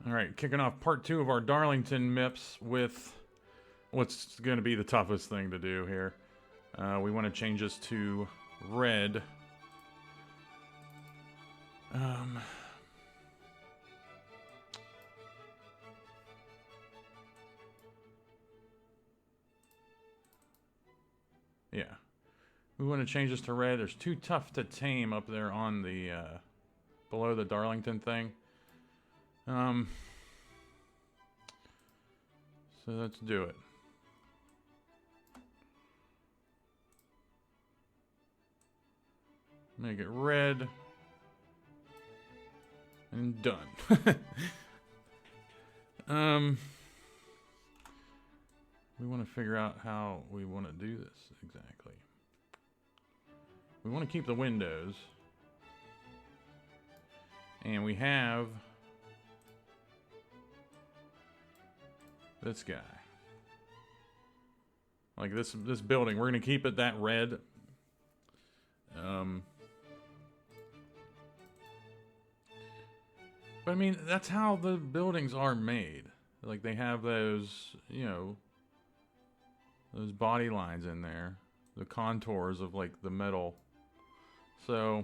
Alright, kicking off part 2 of our Darlington MIPS with what's going to be the toughest thing to do here. We want to change this to red. Yeah. We want to change this to red. There's too tough to tame up there on the, below the Darlington thing. So let's do it. Make it red. And done. We want to figure out how we want to do this exactly. We want to keep the windows. And we have this guy. Like this building, we're going to keep it that red. But I mean, that's how the buildings are made. Like they have those, you know, those body lines in there, the contours of like the metal. So,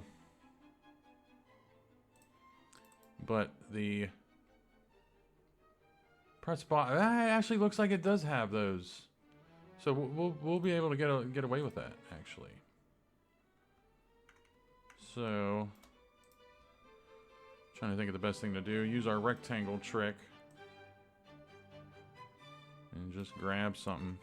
but the press button actually looks like it does have those. So we'll be able to get away with that actually. So, trying to think of the best thing to do. Use our rectangle trick and just grab something.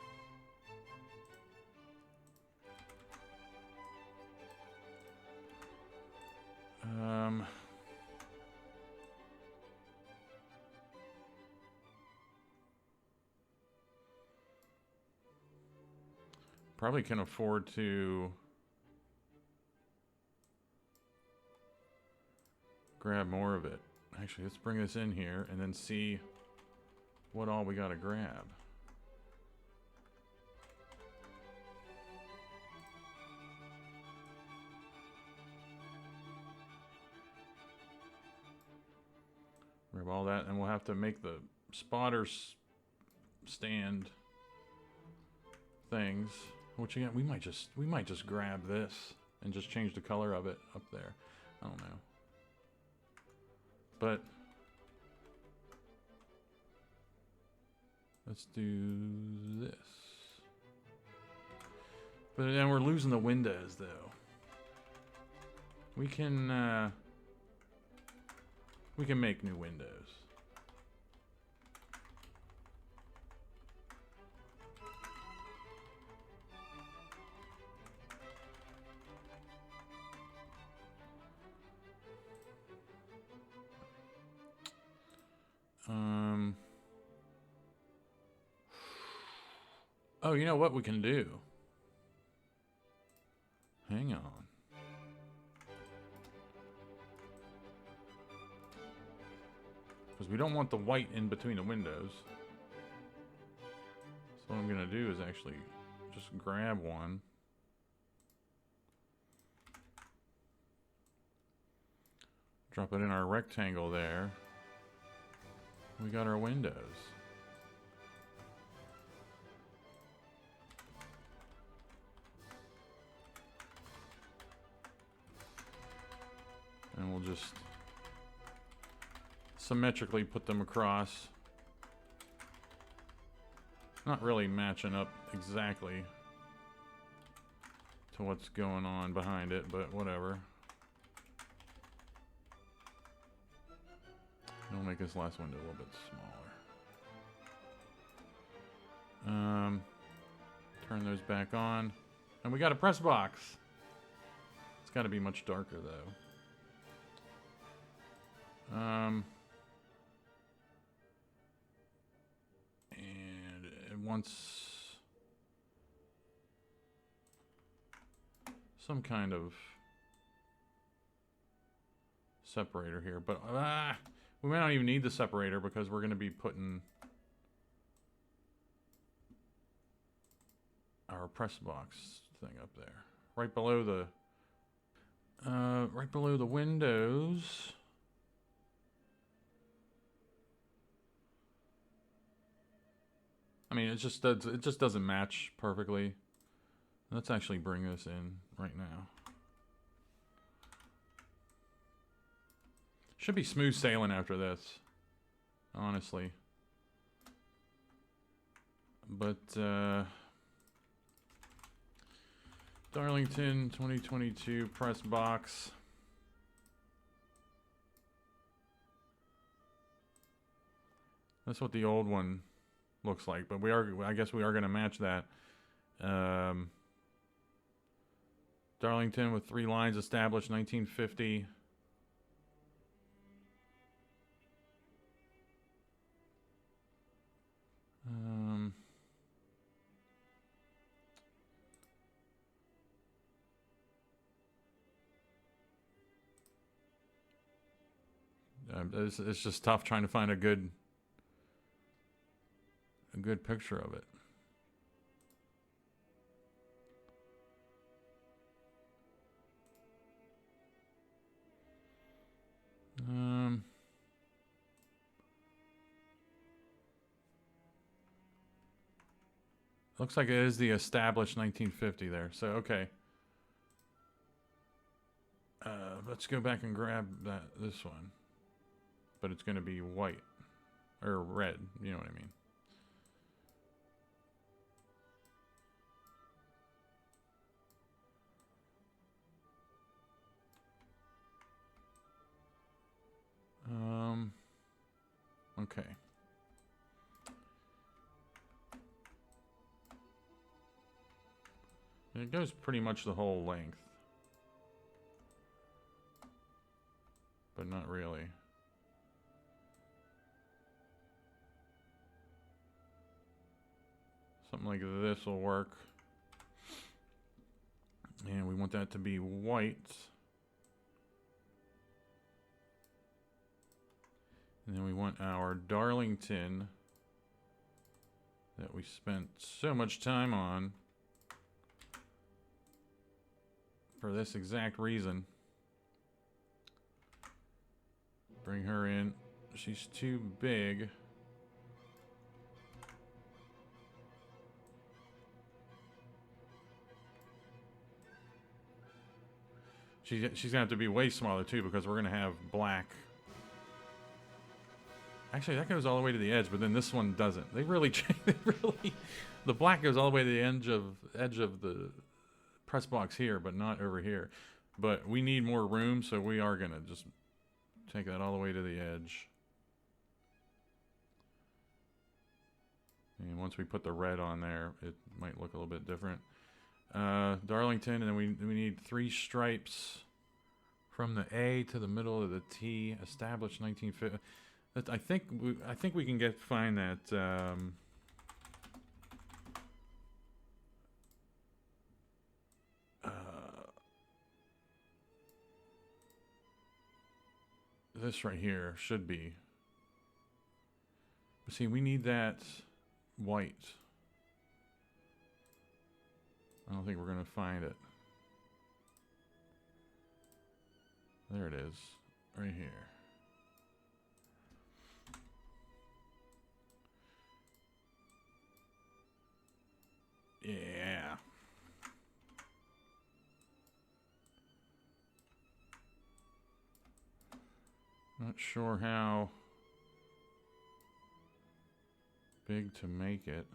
Probably can afford to grab more of it. Actually, let's bring this in here and then see what all we gotta grab. Grab all that, and we'll have to make the spotters stand things. Which again, we might just grab this and just change the color of it up there. I don't know. But let's do this. But then we're losing the windows though. We can make new windows. Oh, you know what we can do? Hang on. Because we don't want the white in between the windows. So what I'm going to do is actually just grab one. Drop it in our rectangle there. We got our windows. And we'll just symmetrically put them across. Not really matching up exactly to what's going on behind it, but whatever. I'll make this last window a little bit smaller. Turn those back on. And we got a press box. It's got to be much darker though. And it wants some kind of separator here, but we might not even need the separator because we're going to be putting our press box thing up there, right below the windows. I mean, it just doesn't match perfectly. Let's actually bring this in right now. Should be smooth sailing after this, honestly. But Darlington 2022 press box. That's what the old one looks like, but I guess we are going to match that. Darlington with 3 lines established 1950. It's just tough trying to find a good picture of it. Looks like it is the established 1950 there. So, okay. Let's go back and grab this one. But it's going to be white. Or red. You know what I mean. Okay. It goes pretty much the whole length. But not really. Something like this will work. And we want that to be white. And then we want our Darlington that we spent so much time on for this exact reason. Bring her in. She's too big. She's gonna have to be way smaller too, because we're gonna have black. Actually, that goes all the way to the edge, but then this one doesn't. They really the black goes all the way to the edge of the press box here, but not over here. But we need more room, so we are gonna just take that all the way to the edge. And once we put the red on there, it might look a little bit different. Darlington, and then we need 3 stripes from the A to the middle of the T. Established 1950. I think we can find that. This right here should be. But see, we need that white. I don't think we're gonna find it. There it is, right here. Yeah. Not sure how big to make it.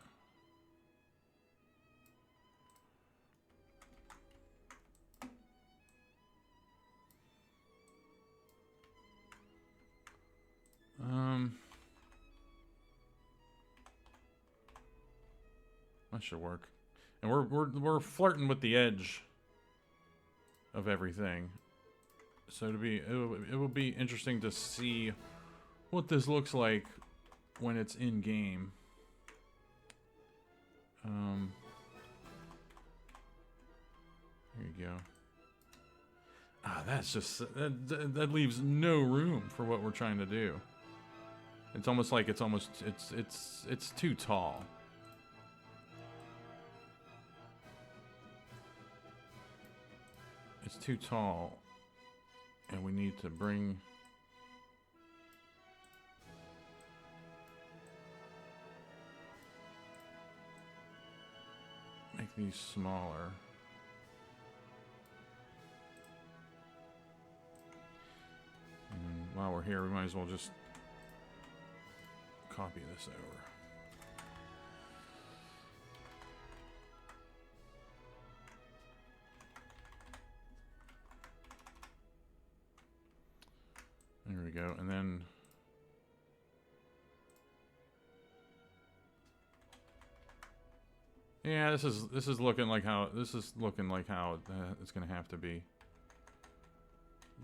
That should work. And we're flirting with the edge of everything. So it will be interesting to see what this looks like when it's in game. There you go. That's just that leaves no room for what we're trying to do. It's almost like it's too tall. It's too tall, and we need to bring. these smaller. And while we're here, we might as well just copy this over. There we go, and then yeah, this is looking like how it's going to have to be.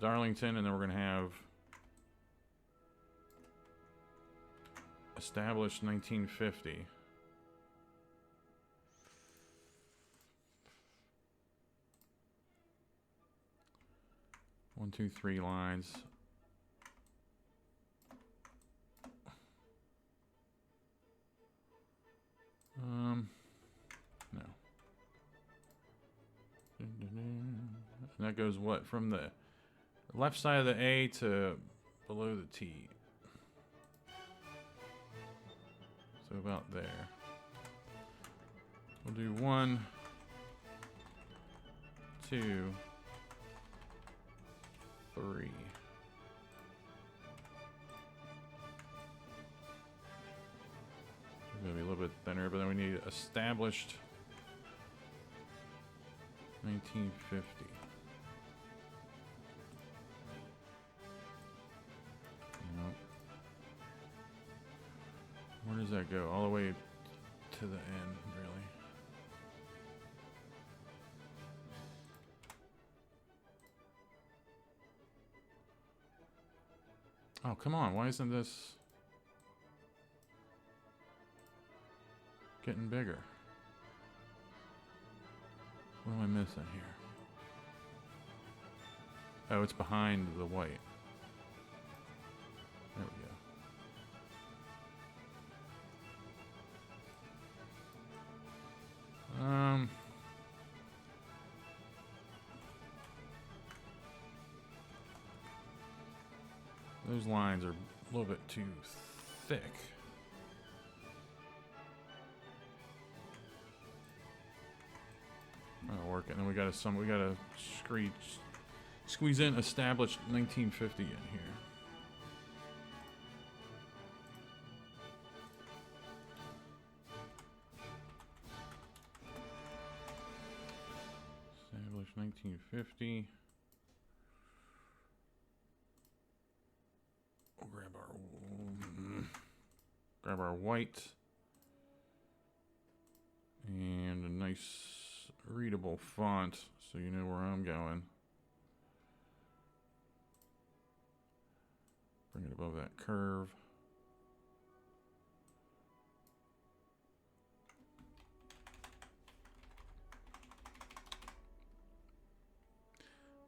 Darlington, and then we're going to have established 1950. One, two, three lines. No. And that goes what? From the left side of the A to below the T. So about there. We'll do 1, 2, 3. Gonna be a little bit thinner, but then we need established 1950. Nope. Where does that go? All the way to the end, really. Oh, come on. Why isn't this getting bigger? What am I missing here? Oh, it's behind the white. There we go. Those lines are a little bit too thick. That'll work. And then we gotta squeeze in established 1950 in here. Established 1950. We'll grab our white and a nice readable font so you know where I'm going. Bring it above that curve.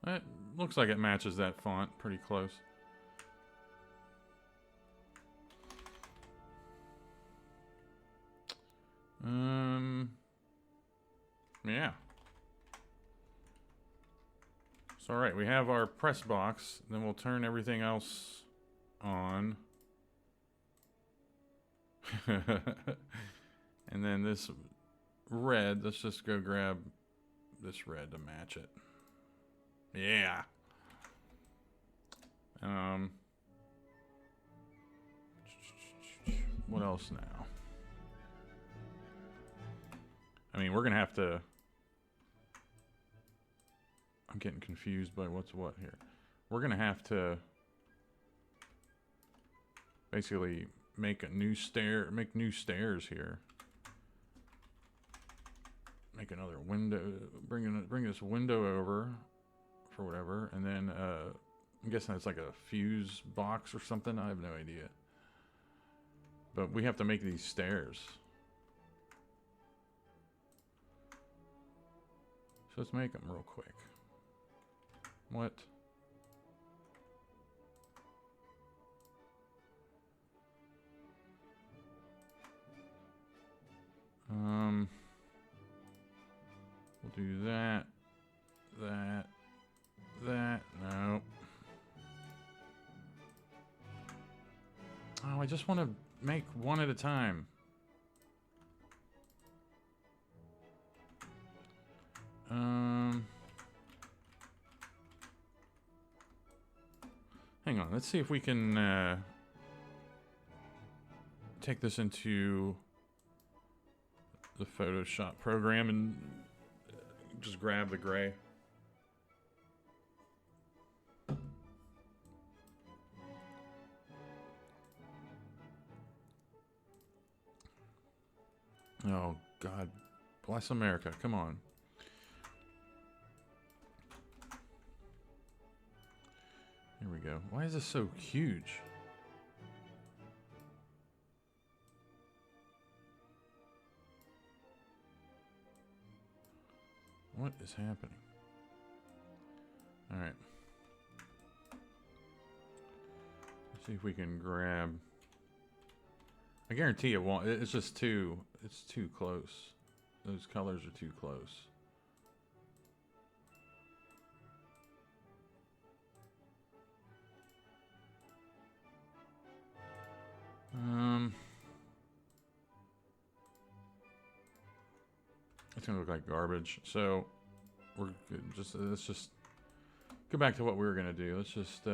That looks like it matches that font pretty close. Yeah. So, all right, we have our press box. Then we'll turn everything else on. And then this red, let's just go grab this red to match it. Yeah. What else now? I mean, we're going to have to... I'm getting confused by what's what here. We're going to have to basically make new stairs here. Make another window, bring this window over for whatever, and then I'm guessing it's like a fuse box or something. I have no idea. But we have to make these stairs. So let's make them real quick. What? We'll do that. No. Oh, I just want to make one at a time. Hang on. Let's see if we can take this into the Photoshop program and just grab the gray. Oh, God bless America. Come on. Here we go. Why is this so huge? What is happening? All right. Let's see if we can grab. I guarantee it won't. It's just too. It's too close. Those colors are too close. It's gonna look like garbage. So we're good. Let's just go back to what we were gonna do. Let's just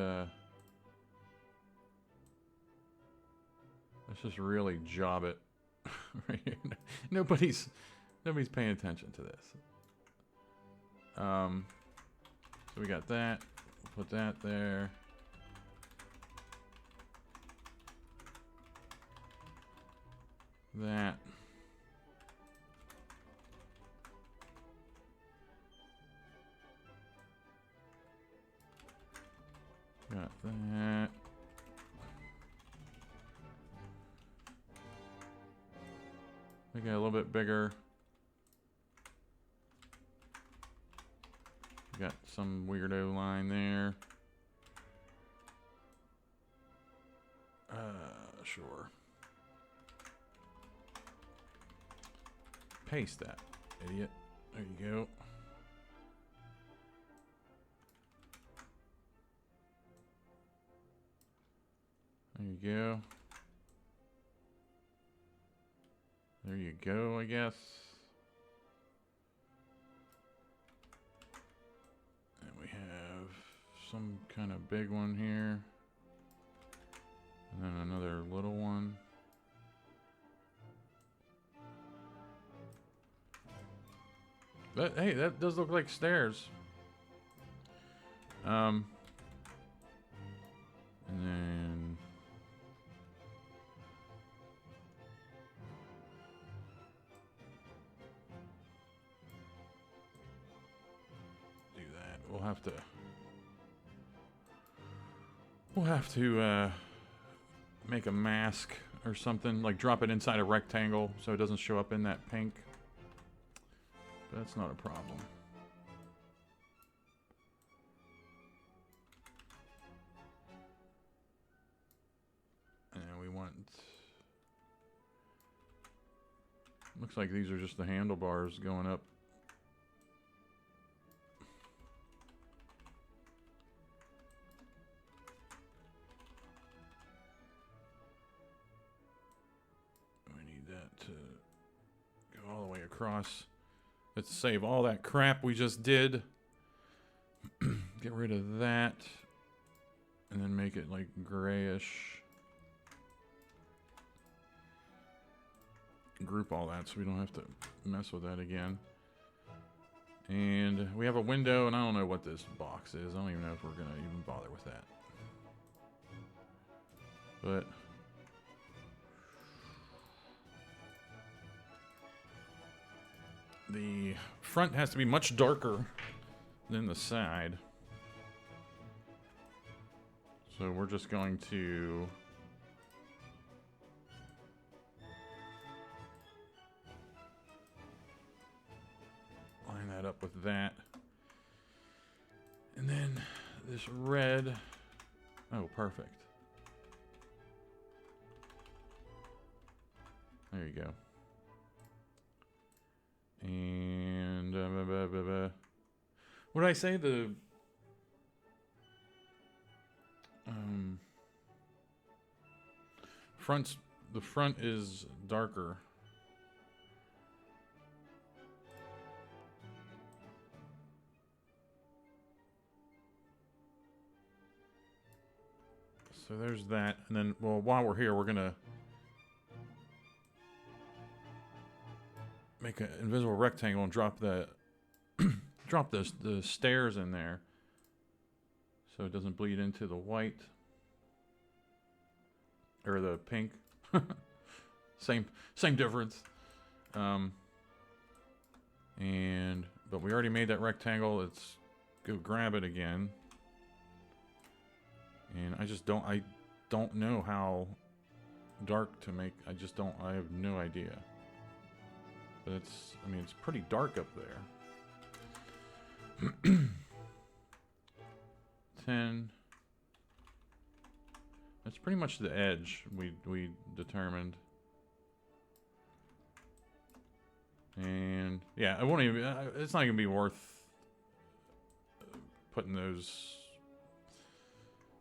really job it. Right here. Nobody's paying attention to this. So we got that. We'll put that there. That. Got that. Make it a little bit bigger. Got some weirdo line there. Sure. Paste that, idiot. There you go. There you go. There you go, I guess. And we have some kind of big one here. And then another little one. But hey, that does look like stairs. And then do that. We'll have to make a mask or something, like drop it inside a rectangle so it doesn't show up in that pink. But that's not a problem. And we want... Looks like these are just the handlebars going up. We need that to go all the way across. Let's save all that crap we just did. Get rid of that. And then make it like grayish. Group all that so we don't have to mess with that again. And we have a window, and I don't know what this box is. I don't even know if we're going to even bother with that. But... the front has to be much darker than the side. So we're just going to line that up with that. And then this red. Oh, perfect. There you go. And what did I say? The front is darker. So there's that. And then, well, while we're here, we're going to make an invisible rectangle and drop the the stairs in there so it doesn't bleed into the white or the pink. same difference. But we already made that rectangle. Let's go grab it again. And I don't know how dark to make. I have no idea. But it's pretty dark up there. 10. That's pretty much the edge we determined. And yeah, it won't even. It's not gonna be worth putting those.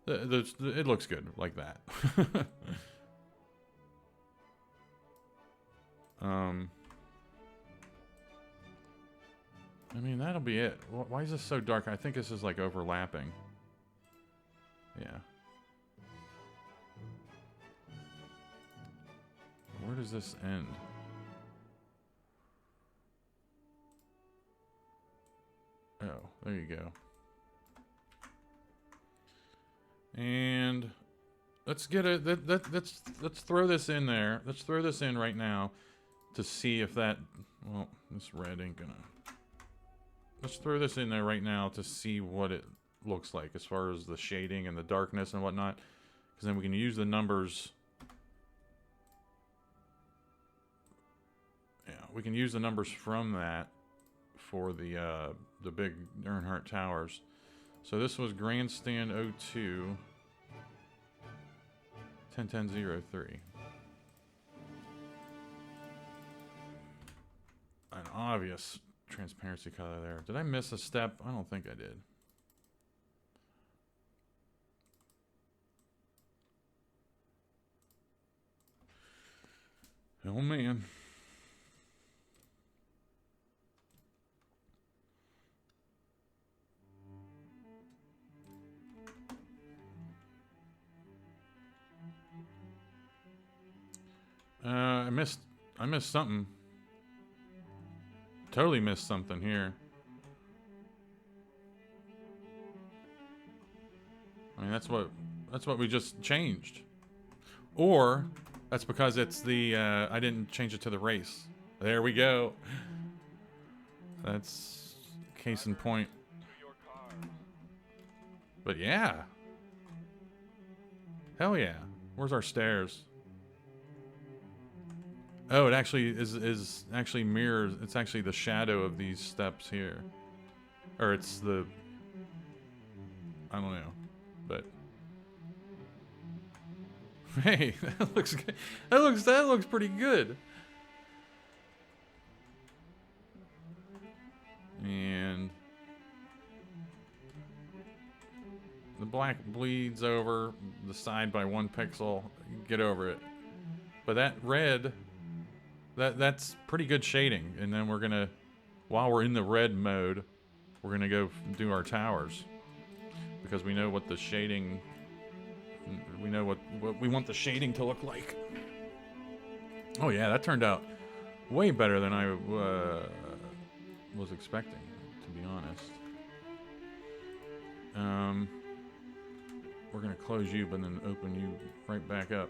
It looks good like that. I mean, that'll be it. Why is this so dark? I think this is like overlapping. Yeah. Where does this end? Oh, there you go. And let's get it. Let's throw this in there. Let's throw this in right now to see if that. Well, this red ain't gonna. Let's throw this in there right now to see what it looks like as far as the shading and the darkness and whatnot. Because then we can use the numbers. Yeah, we can use the numbers from that for the big Earnhardt Towers. So this was Grandstand 02 101003. An obvious transparency color there. Did I miss a step? I don't think I did. Oh man. I missed something. Totally missed something here. I mean, that's what we just changed. Or that's because it's the I didn't change it to the race. There we go. That's case in point. But yeah. Hell yeah. Where's our stairs? Oh, it actually is actually mirrors. It's actually the shadow of these steps here, or it's the. I don't know, but hey, that looks good. That looks pretty good. And the black bleeds over the side by 1 pixel. Get over it. But that red. That's pretty good shading, and then we're gonna, while we're in the red mode, we're gonna go do our towers because we know what the shading, we know what we want the shading to look like. Oh yeah, that turned out way better than I was expecting, to be honest. We're gonna close you, but then open you right back up.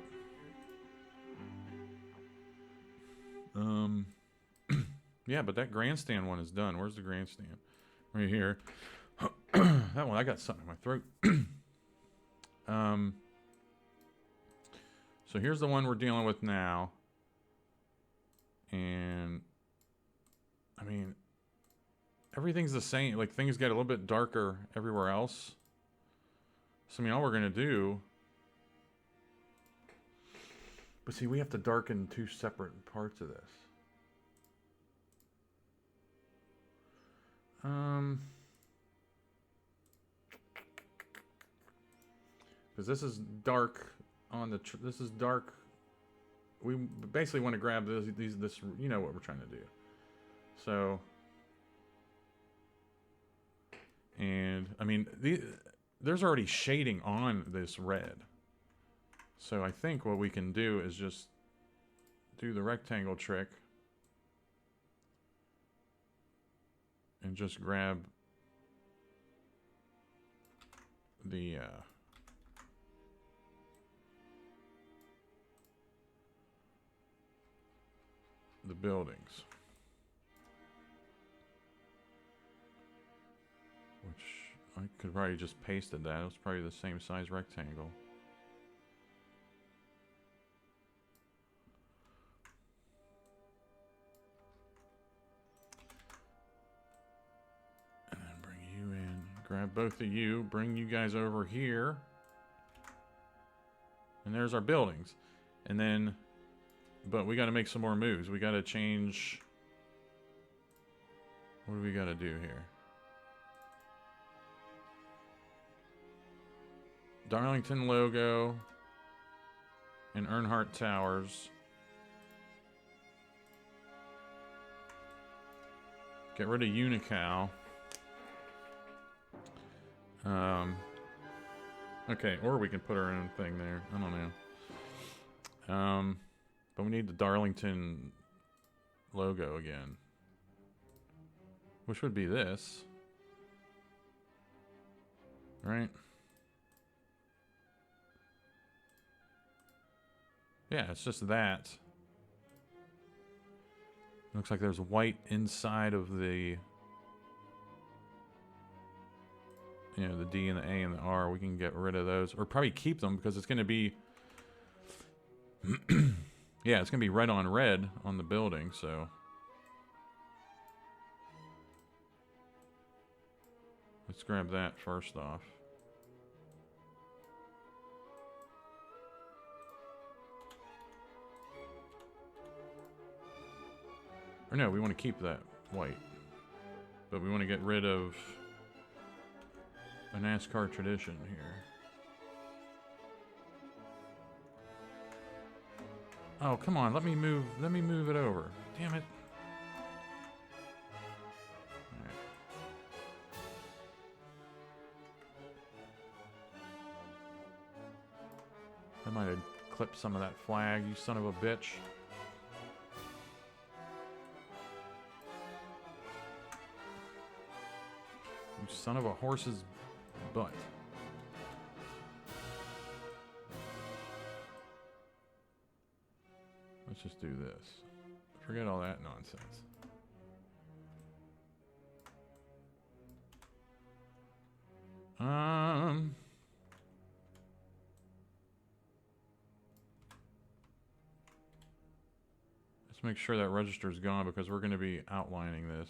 Yeah, but that grandstand one is done. Where's the grandstand? Right here. That one, I got something in my throat. So here's the one we're dealing with now. And, I mean, everything's the same. Like, things get a little bit darker everywhere else. So, I mean, all we're going to do... But see, we have to darken 2 separate parts of this. Because this is dark on the. This is dark. We basically want to grab this. You know what we're trying to do. So. And I mean, there's already shading on this red. So I think what we can do is just do the rectangle trick and just grab the buildings, which I could probably just pasted that. It was probably the same size rectangle. And then bring you in, grab both of you, bring you guys over here. And there's our buildings. And then, but we got to make some more moves. We got to change. What do we got to do here? Darlington logo and Earnhardt Towers. Get rid of Unical. Okay, or we can put our own thing there. I don't know. But we need the Darlington logo again, which would be this, right? Yeah, it's just that. Looks like there's white inside of the, you know, the D and the A and the R. We can get rid of those, or probably keep them because it's going to be, yeah, it's going to be red on red on the building, so. Let's grab that first off. Or no, we want to keep that white. But we want to get rid of a NASCAR tradition here. Oh, come on, let me move it over. Damn it. Alright. I might have clipped some of that flag, you son of a bitch. You son of a horse's butt. Let's just do this. Forget all that nonsense. Let's make sure that register's gone because we're going to be outlining this.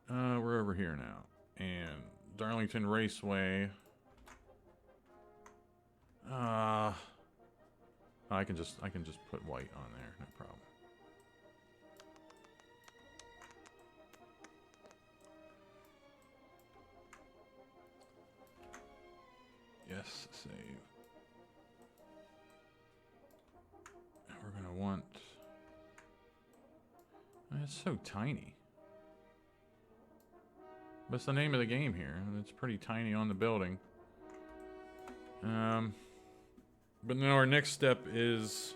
We're over here now. And Darlington Raceway. I can just put white on there, no problem. Yes, save. And we're gonna want. It's so tiny. That's the name of the game here, and it's pretty tiny on the building. But now our next step is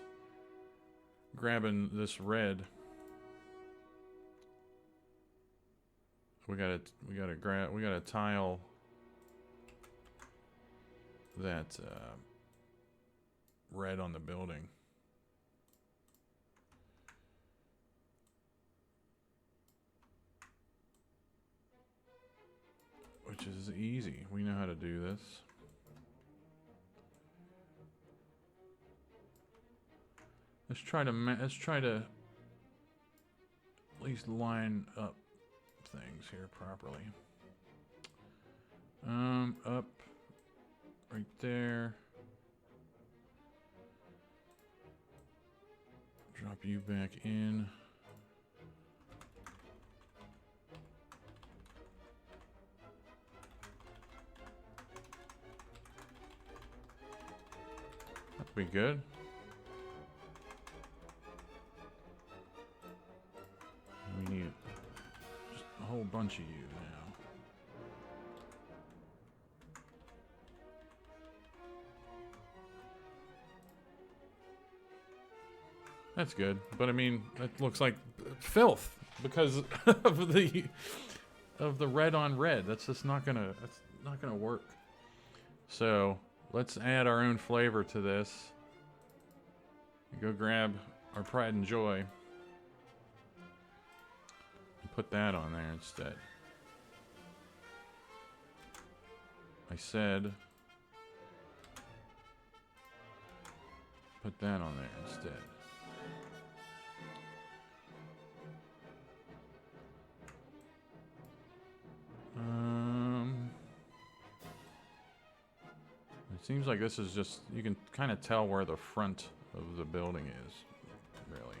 grabbing this red. We gotta tile that red on the building. Which is easy. We know how to do this. Let's try to at least line up things here properly. Up right there. Drop you back in. That'd be good. We need just a whole bunch of you now. That's good. But I mean, that looks like filth because of the red on red. That's not gonna work. So let's add our own flavor to this. Go grab our pride and joy and put that on there instead. I said put that on there instead. It seems like this is just, you can kind of tell where the front of the building is, really.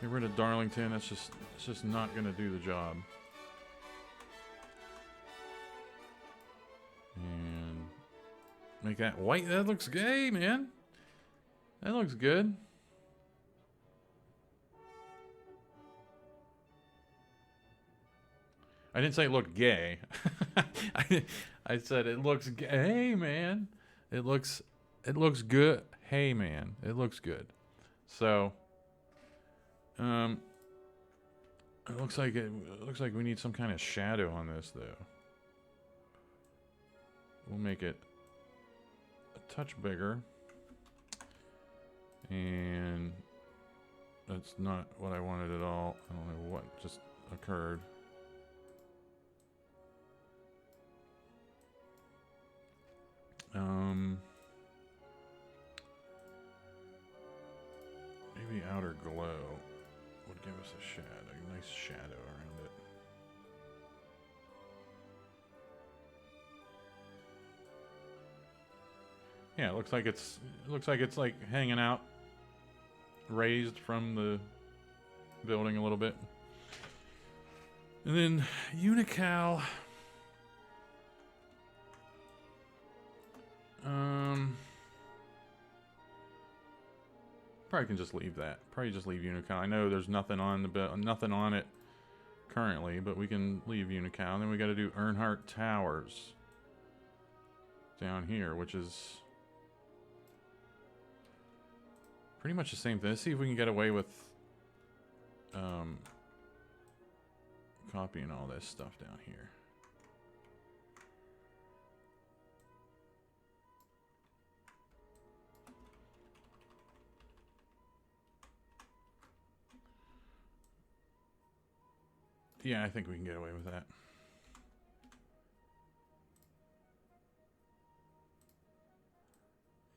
Get rid of Darlington, it's just not gonna do the job. And make that white. That looks gay, man. That looks good. I didn't say it looked gay. I said it looks gay, man. It looks good. Hey, man, it looks good. So, it looks like we need some kind of shadow on this, though. We'll make it a touch bigger. And that's not what I wanted at all. I don't know what just occurred. Maybe outer glow would give us a nice shadow around it. Yeah, it looks like it's like hanging out, raised from the building a little bit. And then Unical. Probably can just leave that. Probably just leave Unical. I know there's nothing on it currently, but we can leave Unical. And then we got to do Earnhardt Towers down here, which is pretty much the same thing. Let's see if we can get away with copying all this stuff down here. Yeah, I think we can get away with that.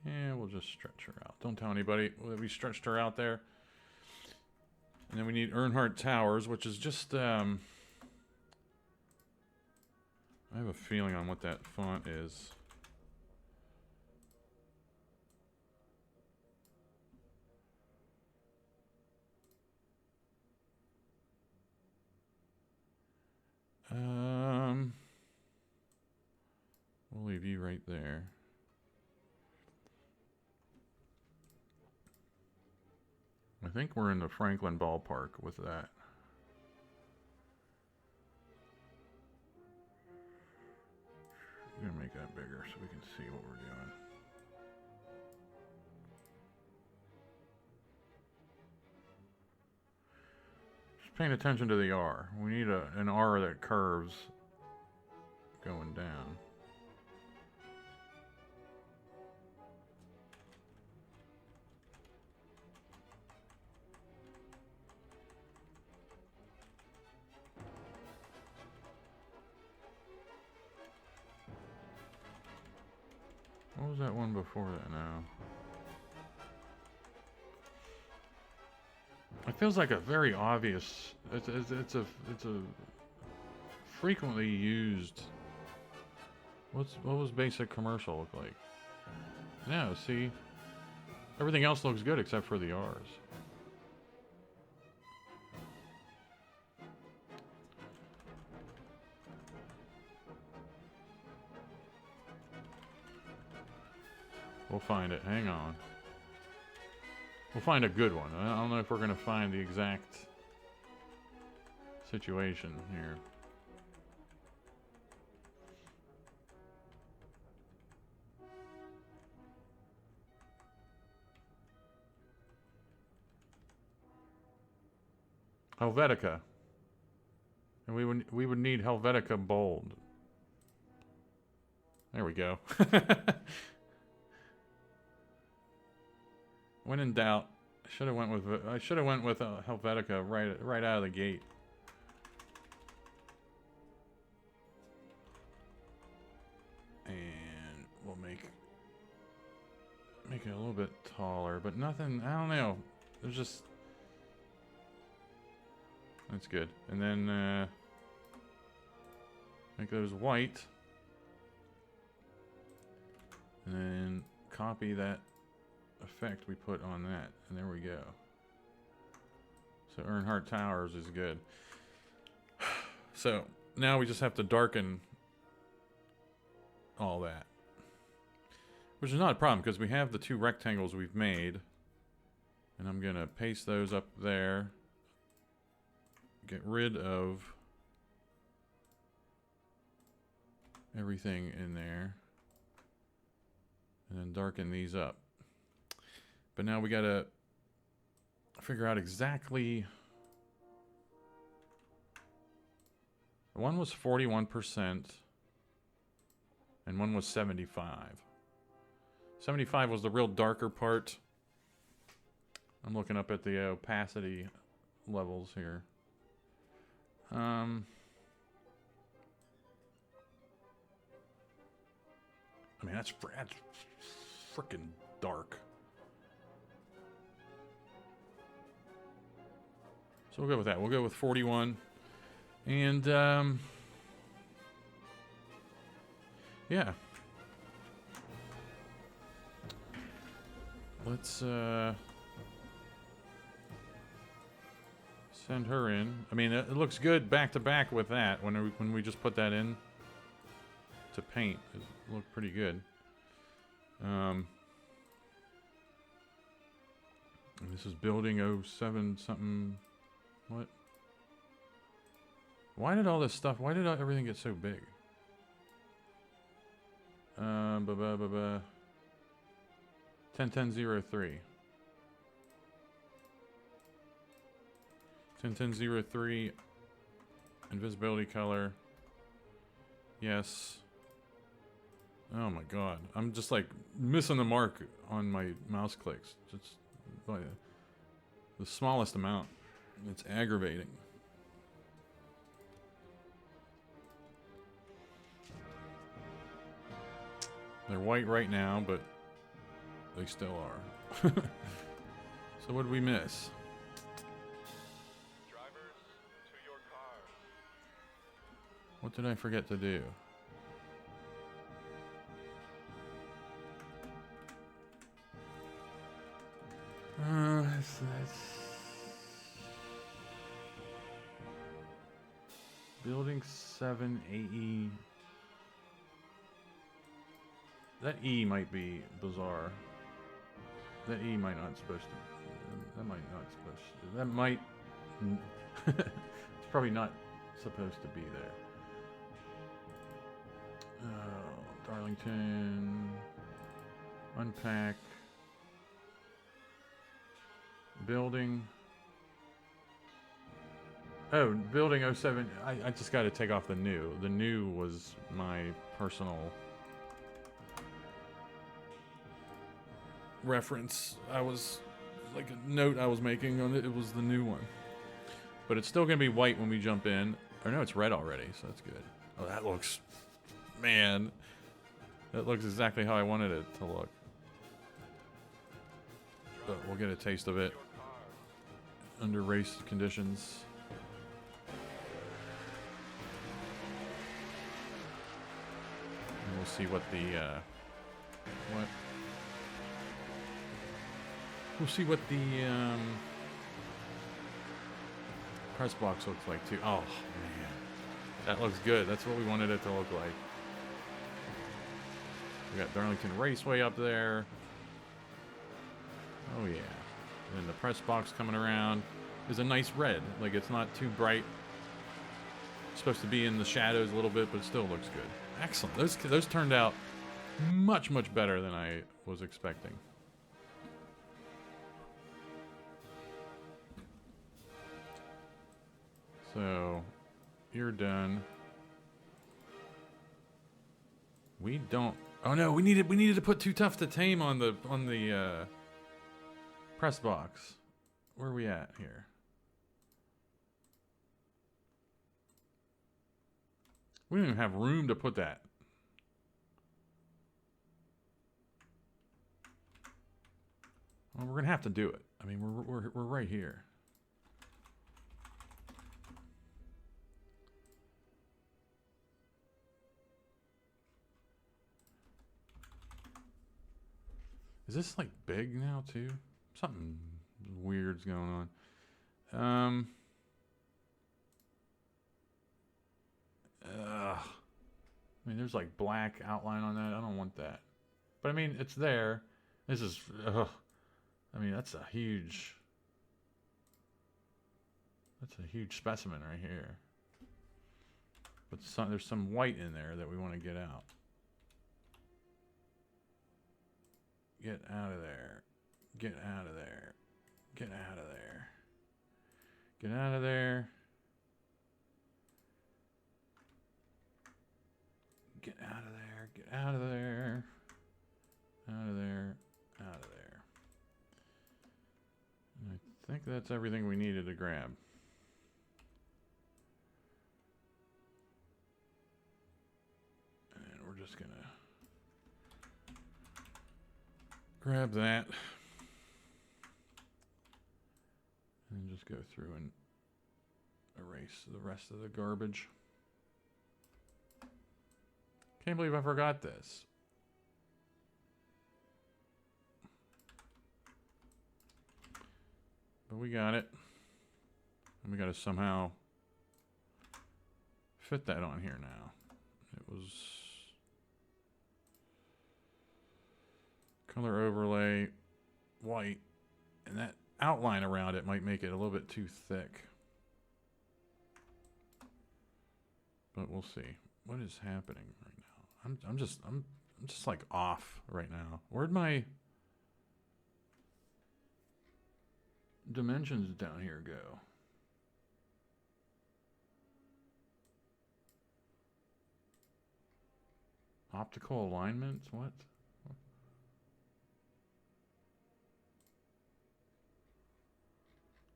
Yeah, we'll just stretch her out. Don't tell anybody we stretched her out there. And then we need Earnhardt Towers, which is just, I have a feeling on what that font is. We'll leave you right there. I think we're in the Franklin ballpark with that. I'm gonna make that bigger so we can see what we're doing. Just paying attention to the R. We need an R that curves going down. What was that one before that now? It feels like a very obvious. It's a frequently used. What was basic commercial look like? Yeah, see, everything else looks good except for the R's. We'll find it. Hang on. We'll find a good one. I don't know if we're going to find the exact situation here. Helvetica. And we would need Helvetica bold. There we go. When in doubt, I should have went with Helvetica right out of the gate. And we'll make it a little bit taller, but nothing. I don't know. There's just that's good. And then make those white. And then copy that effect we put on that. And there we go. So Earnhardt Towers is good. So now we just have to darken all that. Which is not a problem because we have the two rectangles we've made. And I'm going to paste those up there. Get rid of everything in there. And then darken these up. But now we gotta figure out exactly. One was 41% and one was 75. 75 was the real darker part. I'm looking up at the opacity levels here. I mean, that's freaking dark. So we'll go with that. We'll go with 41. And, yeah. Let's, send her in. I mean, it looks good back to back with that. When we just put that in to paint, it looked pretty good. And this is building 07 something. What? Why did all this stuff? Why did everything get so big? 10.10.03. 10.10.03. Invisibility color. Yes. Oh my god. I'm just like missing the mark on my mouse clicks. Just by the smallest amount. It's aggravating. They're white right now, but they still are. So what did we miss? Drivers, to your cars. What did I forget to do? That's Building 7 AE. That E might be bizarre. That E might not supposed to. That might not supposed to. That might. It's probably not supposed to be there. Oh, Darlington. Unpack. Building. Oh, building 07. I just got to take off the new. The new was my personal reference. I was like a note I was making on it. It was the new one. But it's still going to be white when we jump in. Or no, it's red already, so that's good. Oh, that looks... Man. That looks exactly how I wanted it to look. But we'll get a taste of it under race conditions. And we'll see what the we'll see what the press box looks like too. Oh man, that looks good. That's what we wanted it to look like. We got Darlington Raceway up there. Oh yeah. And then the press box coming around is a nice red. Like, it's not too bright. It's supposed to be in the shadows a little bit, but it still looks good. Excellent. Those turned out much, much better than I was expecting. So, you're done. We don't. Oh no, we needed to put Too Tough to Tame on the press box. Where are we at here? We don't even have room to put that. Well, we're gonna have to do it. I mean, we're right here. Is this like big now too? Something weird's going on. I mean, there's like black outline on that. I don't want that. But I mean, it's there. This is. I mean, that's a huge. That's a huge specimen right here. But there's some white in there that we want to get out. Get out of there. Get out of there. Get out of there. Get out of there. Get out of there. Get out of there. Out of there. Out of there. And I think that's everything we needed to grab. And we're just gonna grab that and just go through and erase the rest of the garbage. Can't believe I forgot this. But we got it. And we got to somehow fit that on here now. It was color overlay, white, and that outline around it might make it a little bit too thick. But we'll see. What is happening right now? I'm just like off right now. Where'd my dimensions down here go? Optical alignments? What?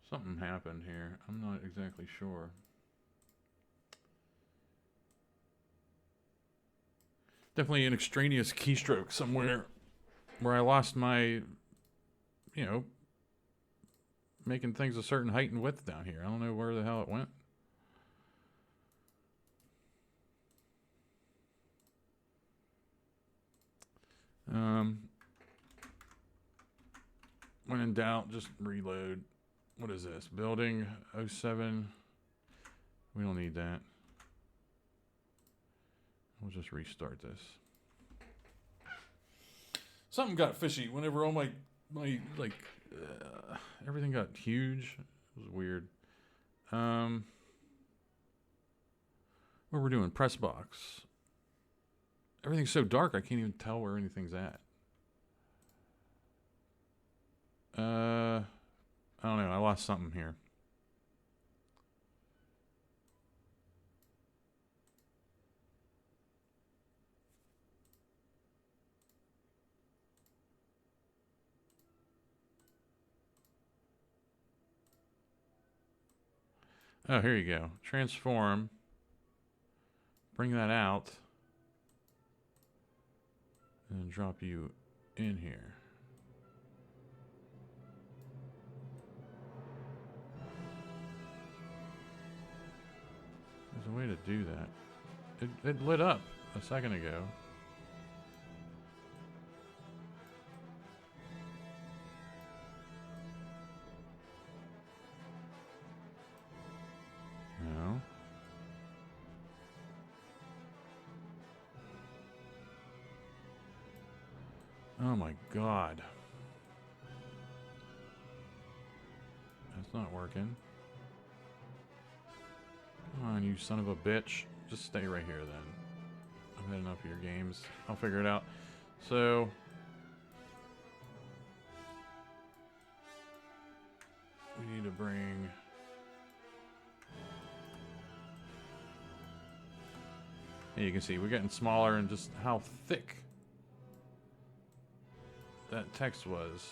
Something happened here. I'm not exactly sure. Definitely an extraneous keystroke somewhere where I lost my, you know, making things a certain height and width down here. I don't know where the hell it went. When in doubt, just reload. What is this? Building 07. We don't need that. We'll just restart this. Something got fishy whenever all my everything got huge. It was weird. What we're doing? Press box. Everything's so dark I can't even tell where anything's at. I don't know. I lost something here. Oh, here you go. Transform. Bring that out. And drop you in here. There's a way to do that. It lit up a second ago. No. Oh my God. That's not working. Come on, you son of a bitch. Just stay right here then. I've had enough of your games. I'll figure it out. So we need to bring And you can see we're getting smaller and just how thick that text was.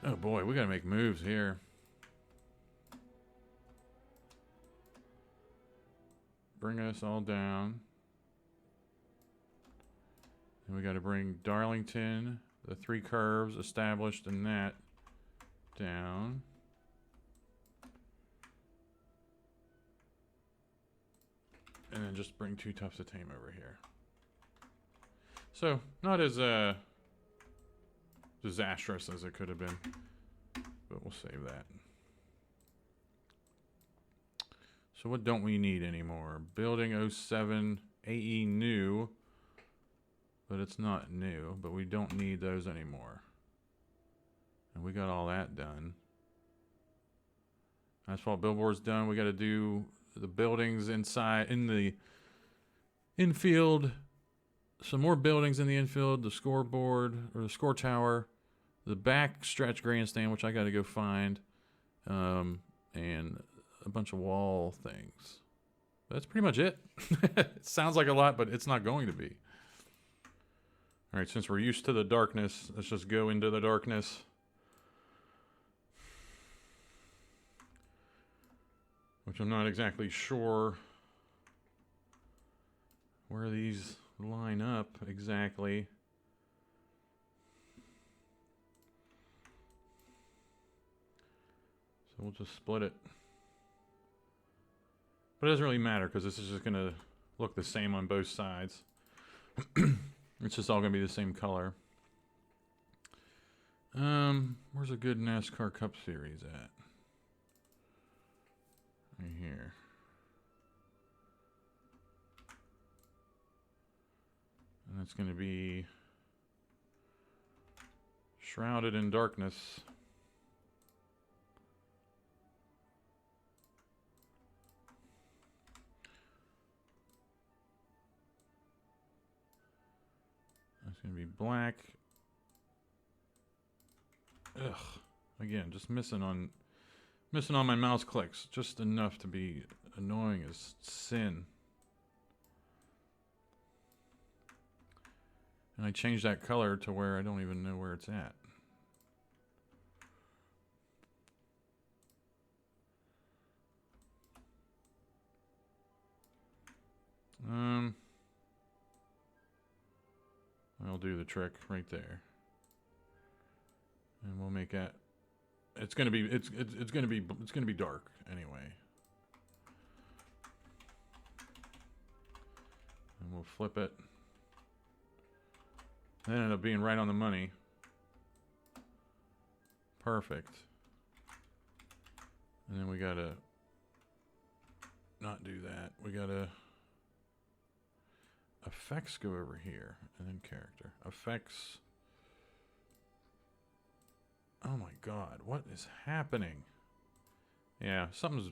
Oh boy, we gotta make moves here. Bring us all down. And we gotta bring Darlington, the 3 curves established in that, down. And then just bring Too Tough to Tame over here. So, not as disastrous as it could have been, but we'll save that. So what don't we need anymore? Building 07 AE new, but it's not new, but we don't need those anymore. And we got all that done. Asphalt billboards done. We got to do the buildings inside, in the infield. Some more buildings in the infield, the scoreboard, or the score tower, the back stretch grandstand, which I got to go find, and a bunch of wall things. That's pretty much it. It sounds like a lot, but it's not going to be. All right, since we're used to the darkness, let's just go into the darkness. Which I'm not exactly sure where these line up exactly. So we'll just split it. But it doesn't really matter because this is just going to look the same on both sides. It's just all going to be the same color. Where's a good NASCAR Cup Series at? Right here. And it's going to be shrouded in darkness. It's going to be black. Ugh. Again, just missing on my mouse clicks. Just enough to be annoying as sin. And I changed that color to where I don't even know where it's at. I'll do the trick right there. And we'll make that, it's gonna be dark anyway. And we'll flip it. That ended up being right on the money. Perfect. And then we gotta not do that. We gotta effects go over here and then character. Effects. Oh my god, what is happening? Yeah, something's...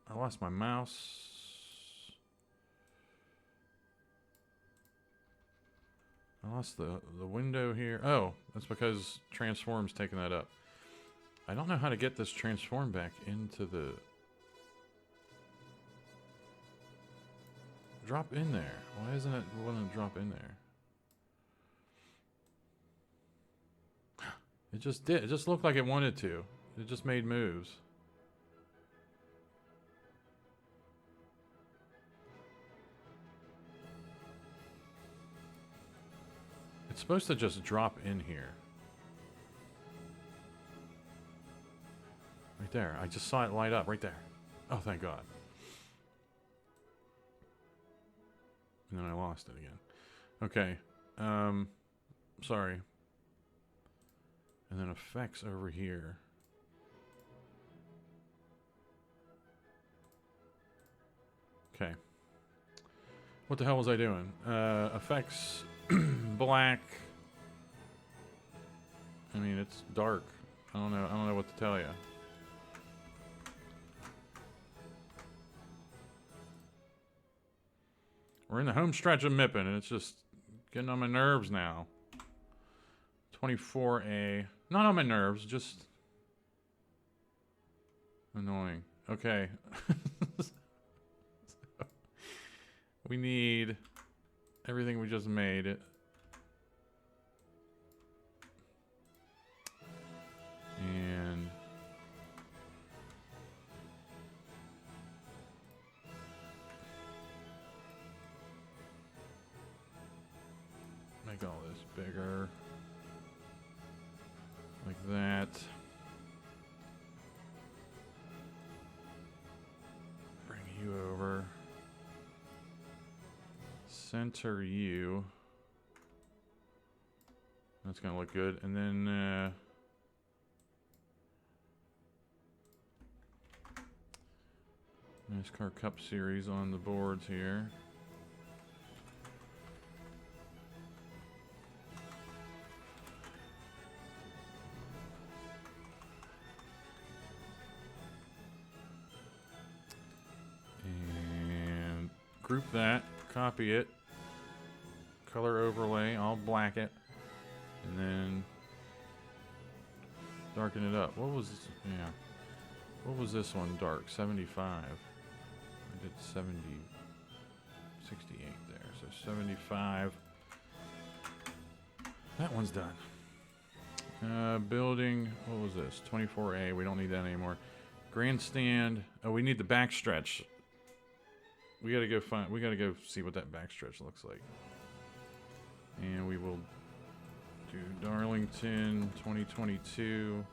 I lost my mouse. I lost the window here. Oh, that's because transform's taking that up. I don't know how to get this transform back into the... Drop in there. Why isn't it willing to drop in there? It just did. It just looked like it wanted to. It just made moves. It's supposed to just drop in here. Right there. I just saw it light up right there. Oh, thank God. And then I lost it again. Okay. Sorry. And then effects over here. Okay. What the hell was I doing? Effects black. I mean, it's dark. I don't know what to tell you. We're in the home stretch of Mippin, and it's just getting on my nerves now. 24A. Not on my nerves, just... Annoying. Okay. We need everything we just made. And make all this bigger. Like that. Bring you over. Center you. That's gonna look good. And then NASCAR Cup Series on the boards here. And group that, copy it, color overlay, I'll black it, and then darken it up. What was this? Yeah. What was this one dark? 75. I did 70, 68 there. So 75. That one's done. Building, what was this? 24A. We don't need that anymore. Grandstand. Oh, we need the backstretch. We gotta go find. We gotta go see what that backstretch looks like. And we will do Darlington 2022.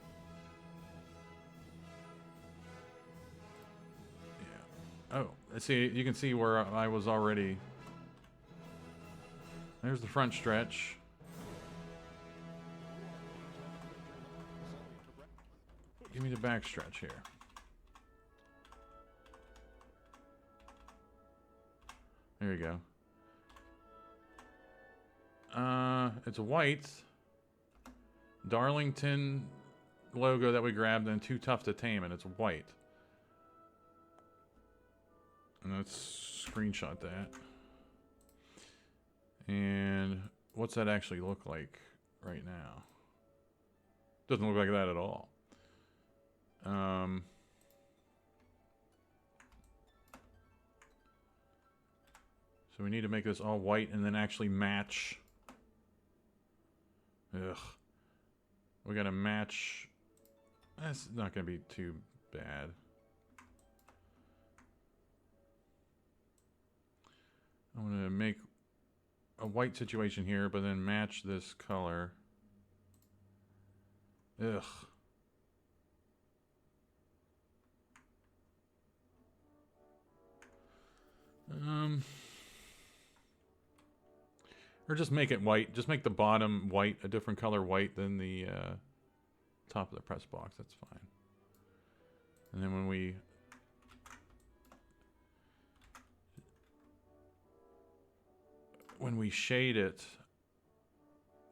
Yeah. Oh, let's see. You can see where I was already. There's the front stretch. Give me the back stretch here. There you go. It's a white Darlington logo that we grabbed and Too Tough to Tame, and it's white. And let's screenshot that. And what's that actually look like right now? Doesn't look like that at all. So we need to make this all white and then actually match. Ugh. We gotta match. That's not gonna be too bad. I'm gonna make a white situation here, but then match this color. Ugh. Or just make it white. Just make the bottom white, a different color white than the top of the press box. That's fine. And then when we shade it,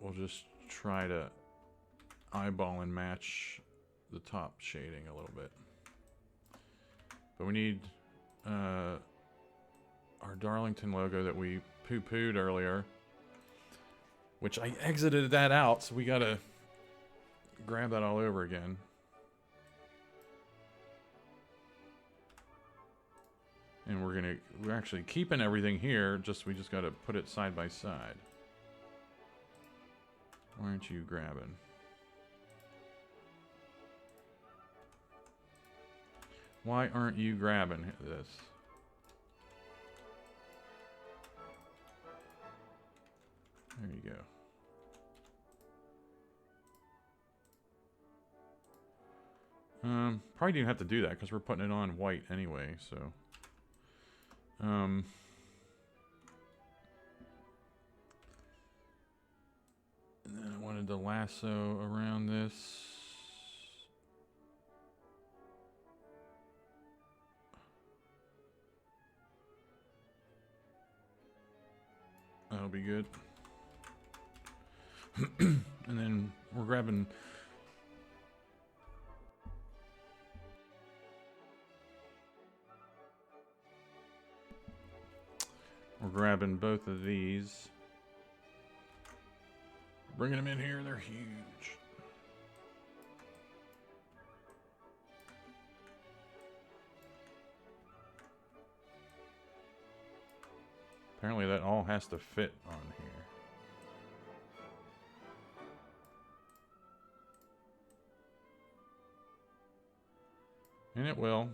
we'll just try to eyeball and match the top shading a little bit. But we need our Darlington logo that we poo-pooed earlier, which I exited that out, so we gotta grab that all over again. And we're actually keeping everything here, we just gotta put it side by side. Why aren't you grabbing? Why aren't you grabbing this? There you go. Probably didn't have to do that because we're putting it on white anyway, so. And then I wanted to lasso around this. That'll be good. And then we're grabbing both of these, bringing them in here. They're huge. Apparently that all has to fit on here. And it will.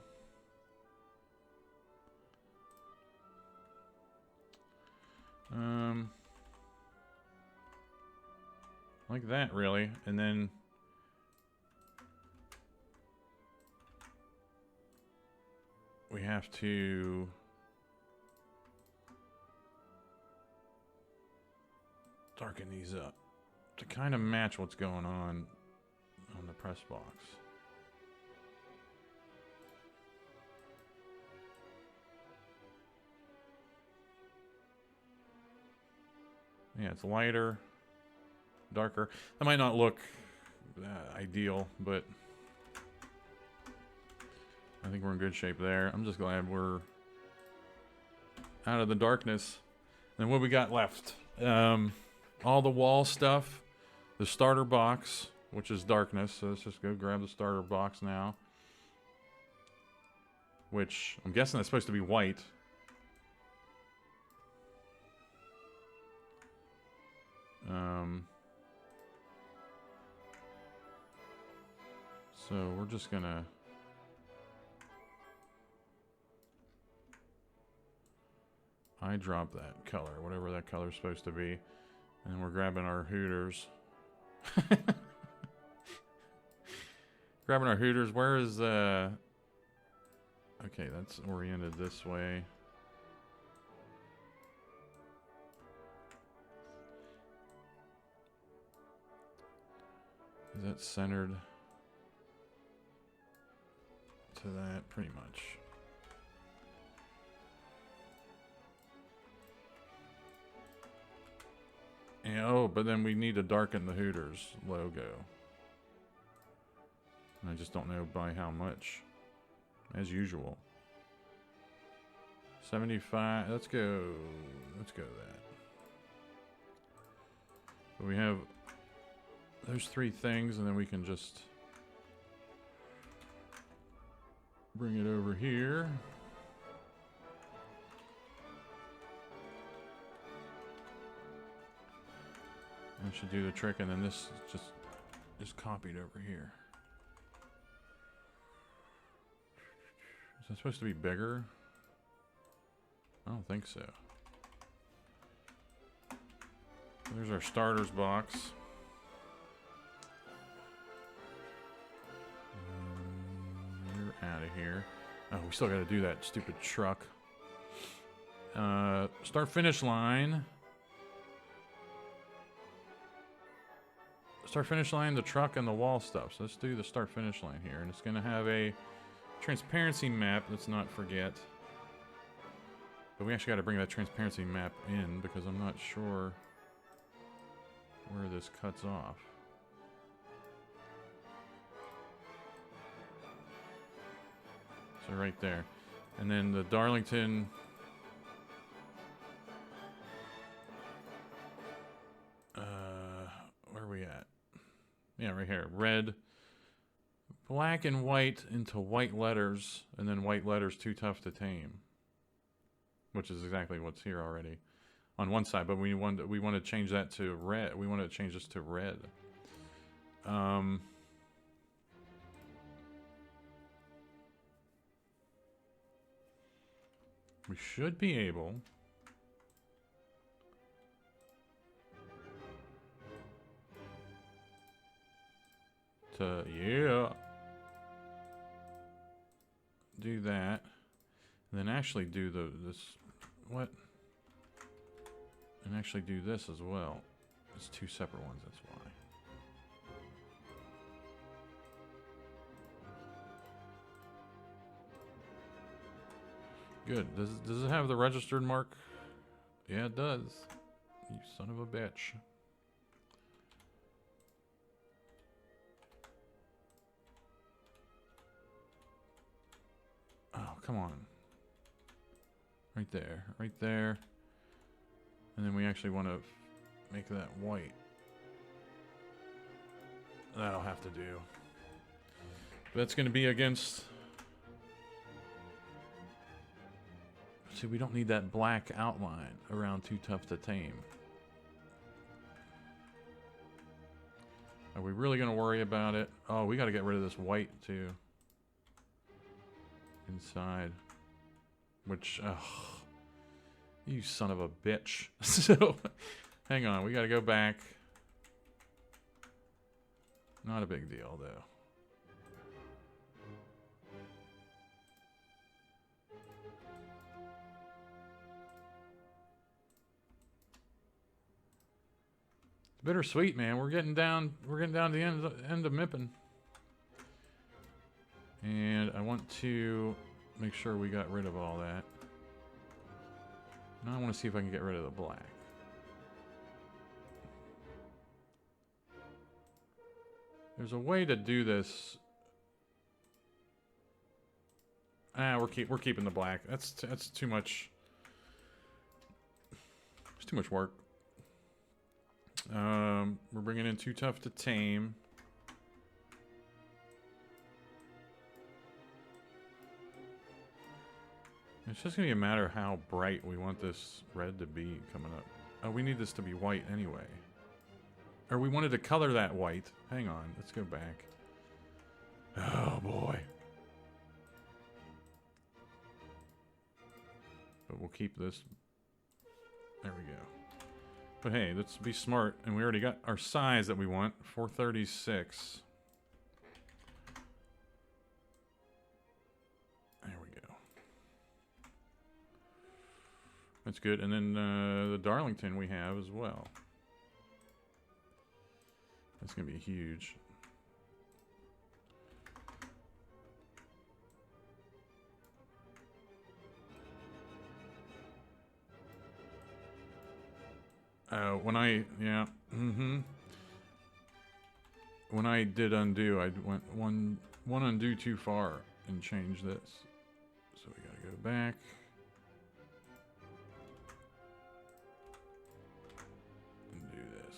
Like that, really. And then we have to darken these up to kind of match what's going on the press box. Yeah, it's lighter, darker. That might not look ideal, but I think we're in good shape there. I'm just glad we're out of the darkness. And what we got left? All the wall stuff, the starter box, which is darkness. So let's just go grab the starter box now. Which I'm guessing that's supposed to be white. So we're just gonna eyedrop that color, whatever that color is supposed to be, and then we're grabbing our Hooters. Grabbing our Hooters. Where is okay, that's oriented this way. Is that centered to that? Pretty much. And, oh, but then we need to darken the Hooters logo. And I just don't know by how much. As usual. 75. Let's go that. So we have those three things, and then we can just bring it over here. That should do the trick, and then this is copied over here. Is that supposed to be bigger? I don't think so. There's our starters box. You're out of here. Oh, we still got to do that stupid truck. Start finish line. Start finish line, the truck, and the wall stuff. So let's do the start finish line here, and it's going to have a transparency map. Let's not forget. But we actually got to bring that transparency map in because I'm not sure where this cuts off. So right there. And then the Darlington. Where are we at? Yeah, right here. Red, black and white into white letters, and then white letters too tough to tame. Which is exactly what's here already on one side, but we want to change that to red. We want to change this to red. We should be able to, do that, and then actually do and actually do this as well. It's two separate ones, that's why. Good. Does it have the registered mark? Yeah, it does. You son of a bitch. Oh, come on. Right there. Right there. And then we actually want to make that white. That'll have to do. That's going to be against See, we don't need that black outline around Too Tough to Tame. Are we really going to worry about it? Oh, we got to get rid of this white, too. Inside. Which, ugh. You son of a bitch. So, hang on. We got to go back. Not a big deal, though. Bittersweet, man. We're getting down to the end of mipping. And I want to make sure we got rid of all that. Now I want to see if I can get rid of the black. There's a way to do this. Ah, we're keeping the black. That's too much. It's too much work. We're bringing in Too Tough to Tame. It's just gonna be a matter of how bright we want this red to be coming up. Oh, we need this to be white anyway. Or we wanted to color that white. Hang on, let's go back. Oh boy. But we'll keep this. There we go. But hey, let's be smart. And we already got our size that we want. 436. There we go. That's good. And then the Darlington we have as well. That's going to be huge. When I did undo, I went one undo too far and changed this. So we gotta go back. And do this.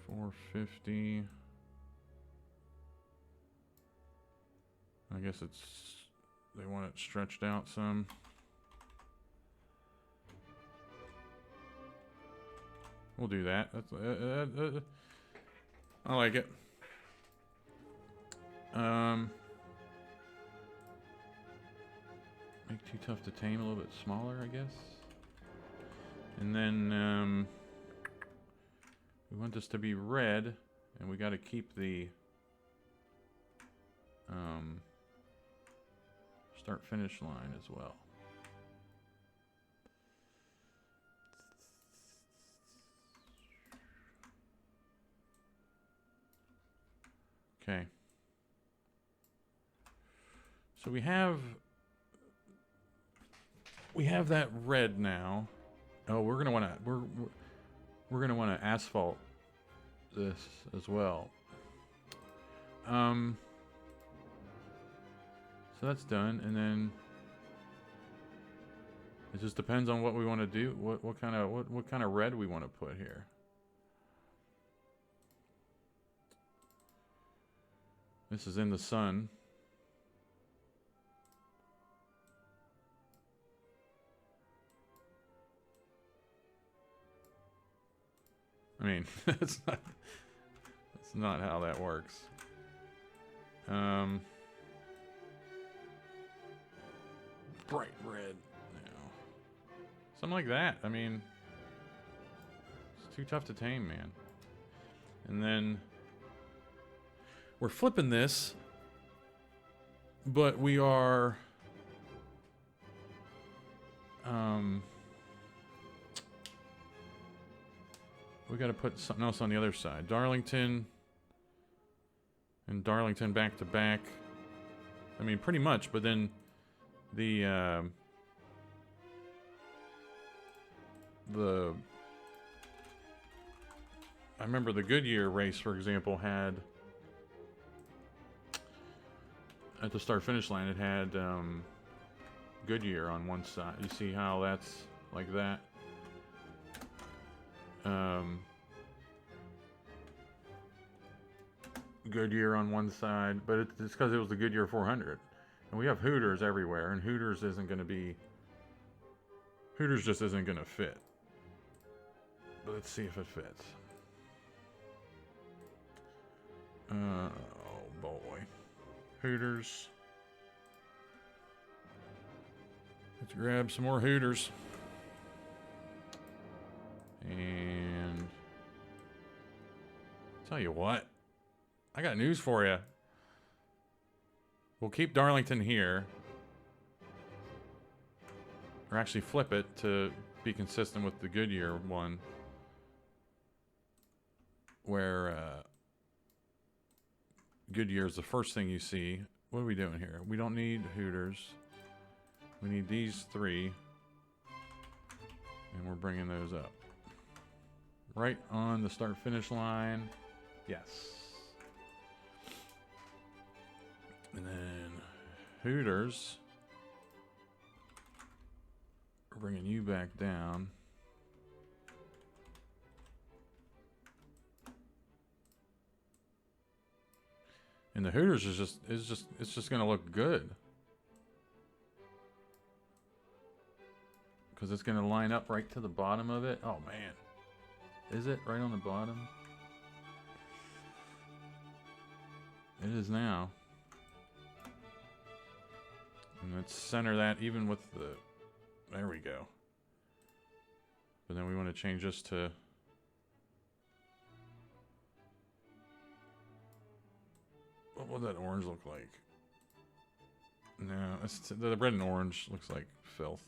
$450. I guess they want it stretched out some. We'll do that. That's I like it. Make Too Tough to Tame a little bit smaller, I guess. And then we want this to be red, and we got to keep the start finish line as well. Okay. So we have that red now. Oh, we're gonna want to we're gonna want to asphalt this as well. So that's done, and then it just depends on what we want to do. What kind of red we want to put here. This is in the sun. I mean, that's not how that works. Bright red now. Something like that. I mean, it's Too Tough to Tame, man. And then we're flipping this, but we are we got to put something else on the other side. Darlington and Darlington back to back. I mean, pretty much, but then the I remember the Goodyear race, for example, had at the start finish line it had Goodyear on one side. You see how that's like that? Goodyear on one side, but it's because it was the Goodyear 400. And we have Hooters everywhere, and Hooters isn't going to be... Hooters just isn't going to fit. But let's see if it fits. Oh boy. Hooters. Let's grab some more Hooters. And tell you what, I got news for you. We'll keep Darlington here. Or actually flip it to be consistent with the Goodyear one. Where Goodyear is the first thing you see. What are we doing here? We don't need Hooters. We need these three. And we're bringing those up. Right on the start-finish line. Yes. And then Hooters. We're bringing you back down. And the Hooters it's just gonna look good. Because it's gonna line up right to the bottom of it. Oh man. Is it right on the bottom? It is now. And let's center that even with the... There we go. But then we want to change this to... What will that orange look like? No, the red and orange looks like filth.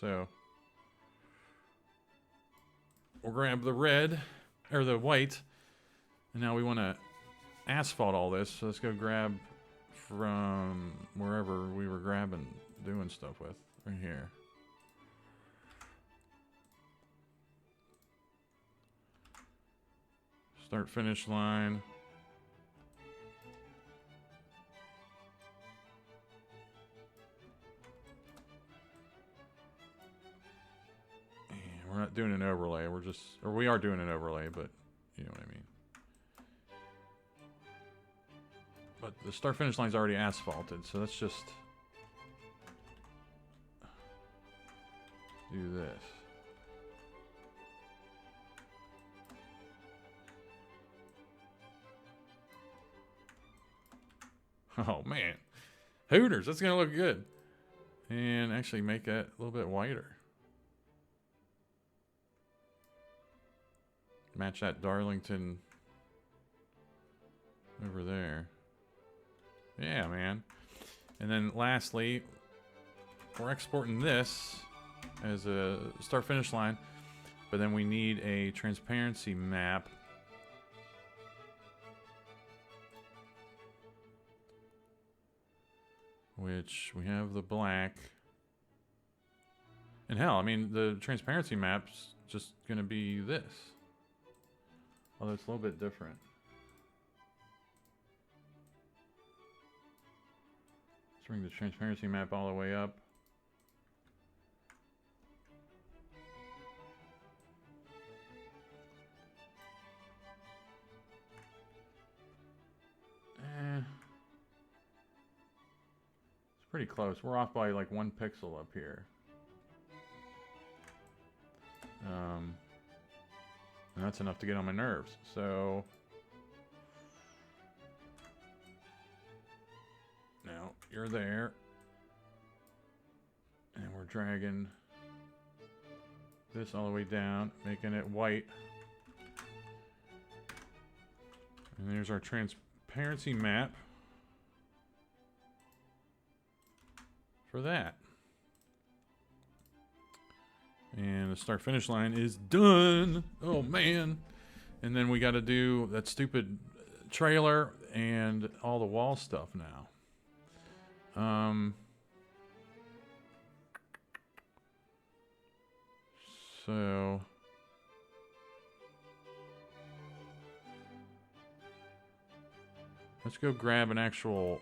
So... We'll grab the red, or the white, and now we want to asphalt all this. So let's go grab from wherever we were doing stuff with, right here. Start finish line. We're not doing an overlay, we are doing an overlay, but you know what I mean. But the start finish line's already asphalted, so let's just do this. Oh man. Hooters, that's gonna look good. And actually make that a little bit whiter. Match that Darlington over there. Yeah, man. And then lastly, we're exporting this as a start finish line, but then we need a transparency map. Which we have the black. And hell, I mean, the transparency map's just gonna be this. Although it's a little bit different. Let's bring the transparency map all the way up. It's pretty close. We're off by like 1 pixel up here. And that's enough to get on my nerves. So now you're there. And we're dragging this all the way down, making it white. And there's our transparency map for that. And the start finish line is done. Oh man. And then we got to do that stupid trailer and all the wall stuff now. So let's go grab an actual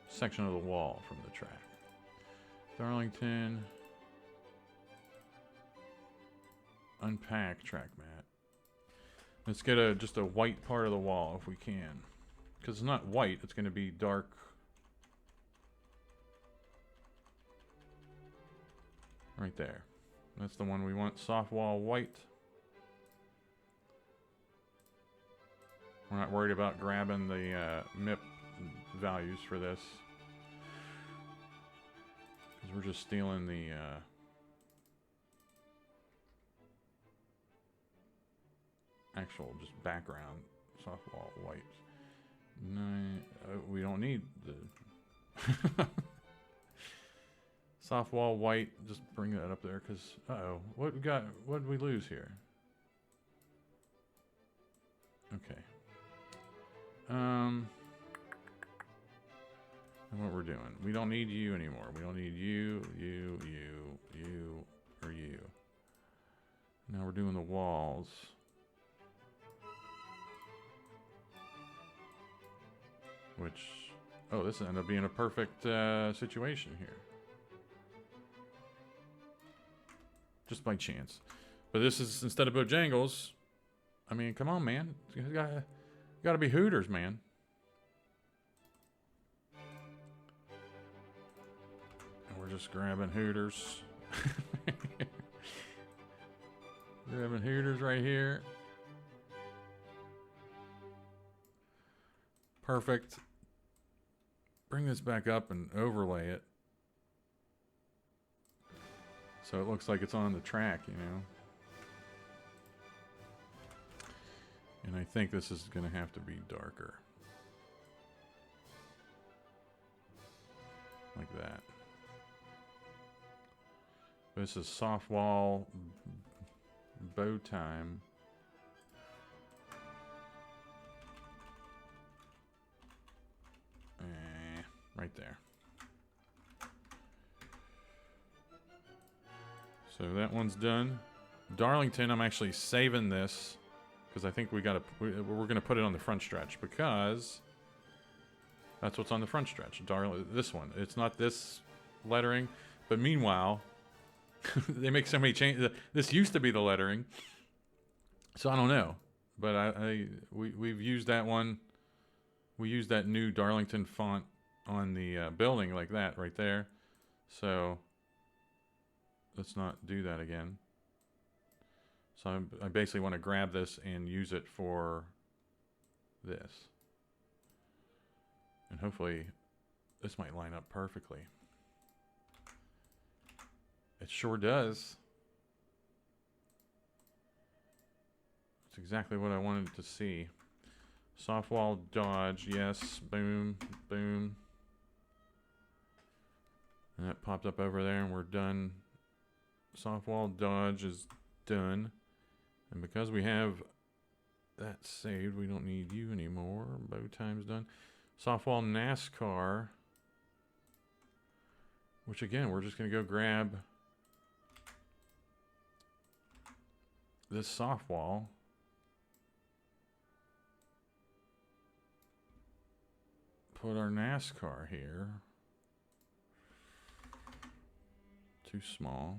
section of the wall from the track. Darlington. Unpack track mat. Let's get just a white part of the wall if we can. Because it's not white, it's going to be dark. Right there. That's the one we want. Soft wall white. We're not worried about grabbing the MIP values for this. Because we're just stealing the... actual just background soft wall white. We don't need the soft wall white. Just bring that up there, because what did we lose here? Okay. And what we're doing? We don't need you anymore. We don't need you, or you. Now we're doing the walls. Which, this ended up being a perfect situation here. Just by chance. But this is, instead of Bojangles, I mean, come on, man. You gotta be Hooters, man. And we're just grabbing Hooters. Grabbing Hooters right here. Perfect. Bring this back up and overlay it. So it looks like it's on the track, you know. And I think this is going to have to be darker. Like that. This is soft wall bow time. Right there. So that one's done. Darlington, I'm actually saving this because I think we're going to put it on the front stretch, because that's what's on the front stretch. This one. It's not this lettering, but meanwhile, they make so many changes. This used to be the lettering, so I don't know. But we've used that one. We used that new Darlington font on the building like that right there. So let's not do that again. So I basically want to grab this and use it for this. And hopefully this might line up perfectly. It sure does. It's exactly what I wanted to see. Soft wall dodge, yes. Boom, boom. And that popped up over there, and we're done. Soft wall dodge is done. And because we have that saved, we don't need you anymore. Bow time's done. Soft wall NASCAR. Which again, we're just going to go grab this soft wall. Put our NASCAR here. Too small.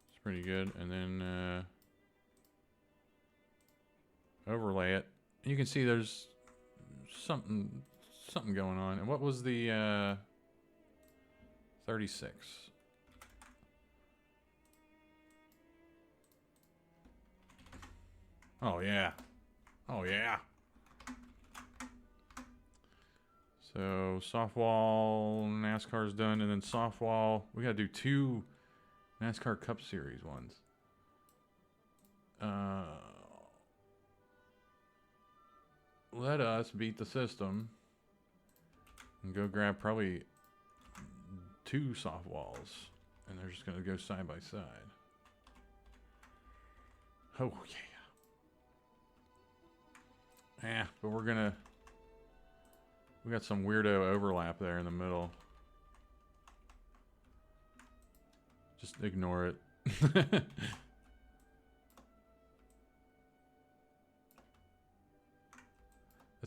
It's pretty good. And then overlay it. You can see there's something going on. And what was the 36? Oh yeah. Oh yeah. So soft wall NASCAR's done, and then soft wall, we gotta do 2 NASCAR Cup Series ones. Let us beat the system and go grab probably 2 soft walls, and they're just gonna go side by side. Oh yeah. Yeah, but we got some weirdo overlap there in the middle. Just ignore it.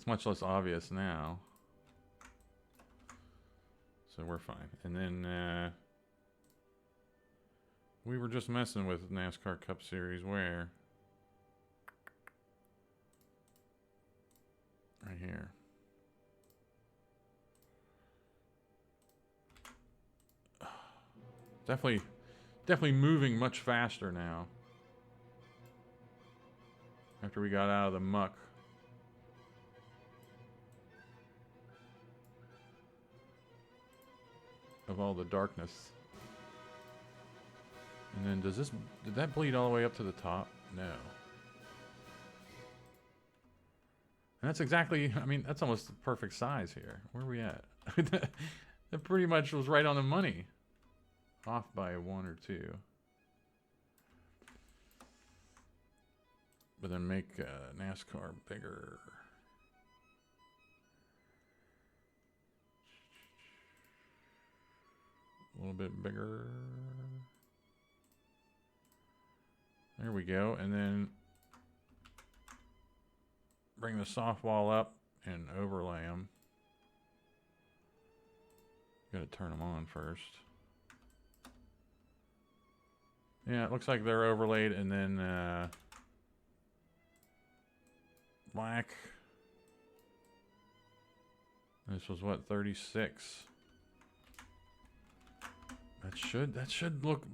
much less obvious now. So we're fine. And then we were just messing with NASCAR Cup Series where? Right here. Definitely moving much faster now. After we got out of the muck. Of all the darkness. And then did that bleed all the way up to the top? No. And that's exactly, I mean, that's almost the perfect size here. Where are we at? That pretty much was right on the money. Off by 1 or 2. But then make NASCAR bigger. A little bit bigger. There we go. And then bring the softball up and overlay them. Got to turn them on first. Yeah, it looks like they're overlaid, and then black. This was what, 36. That should look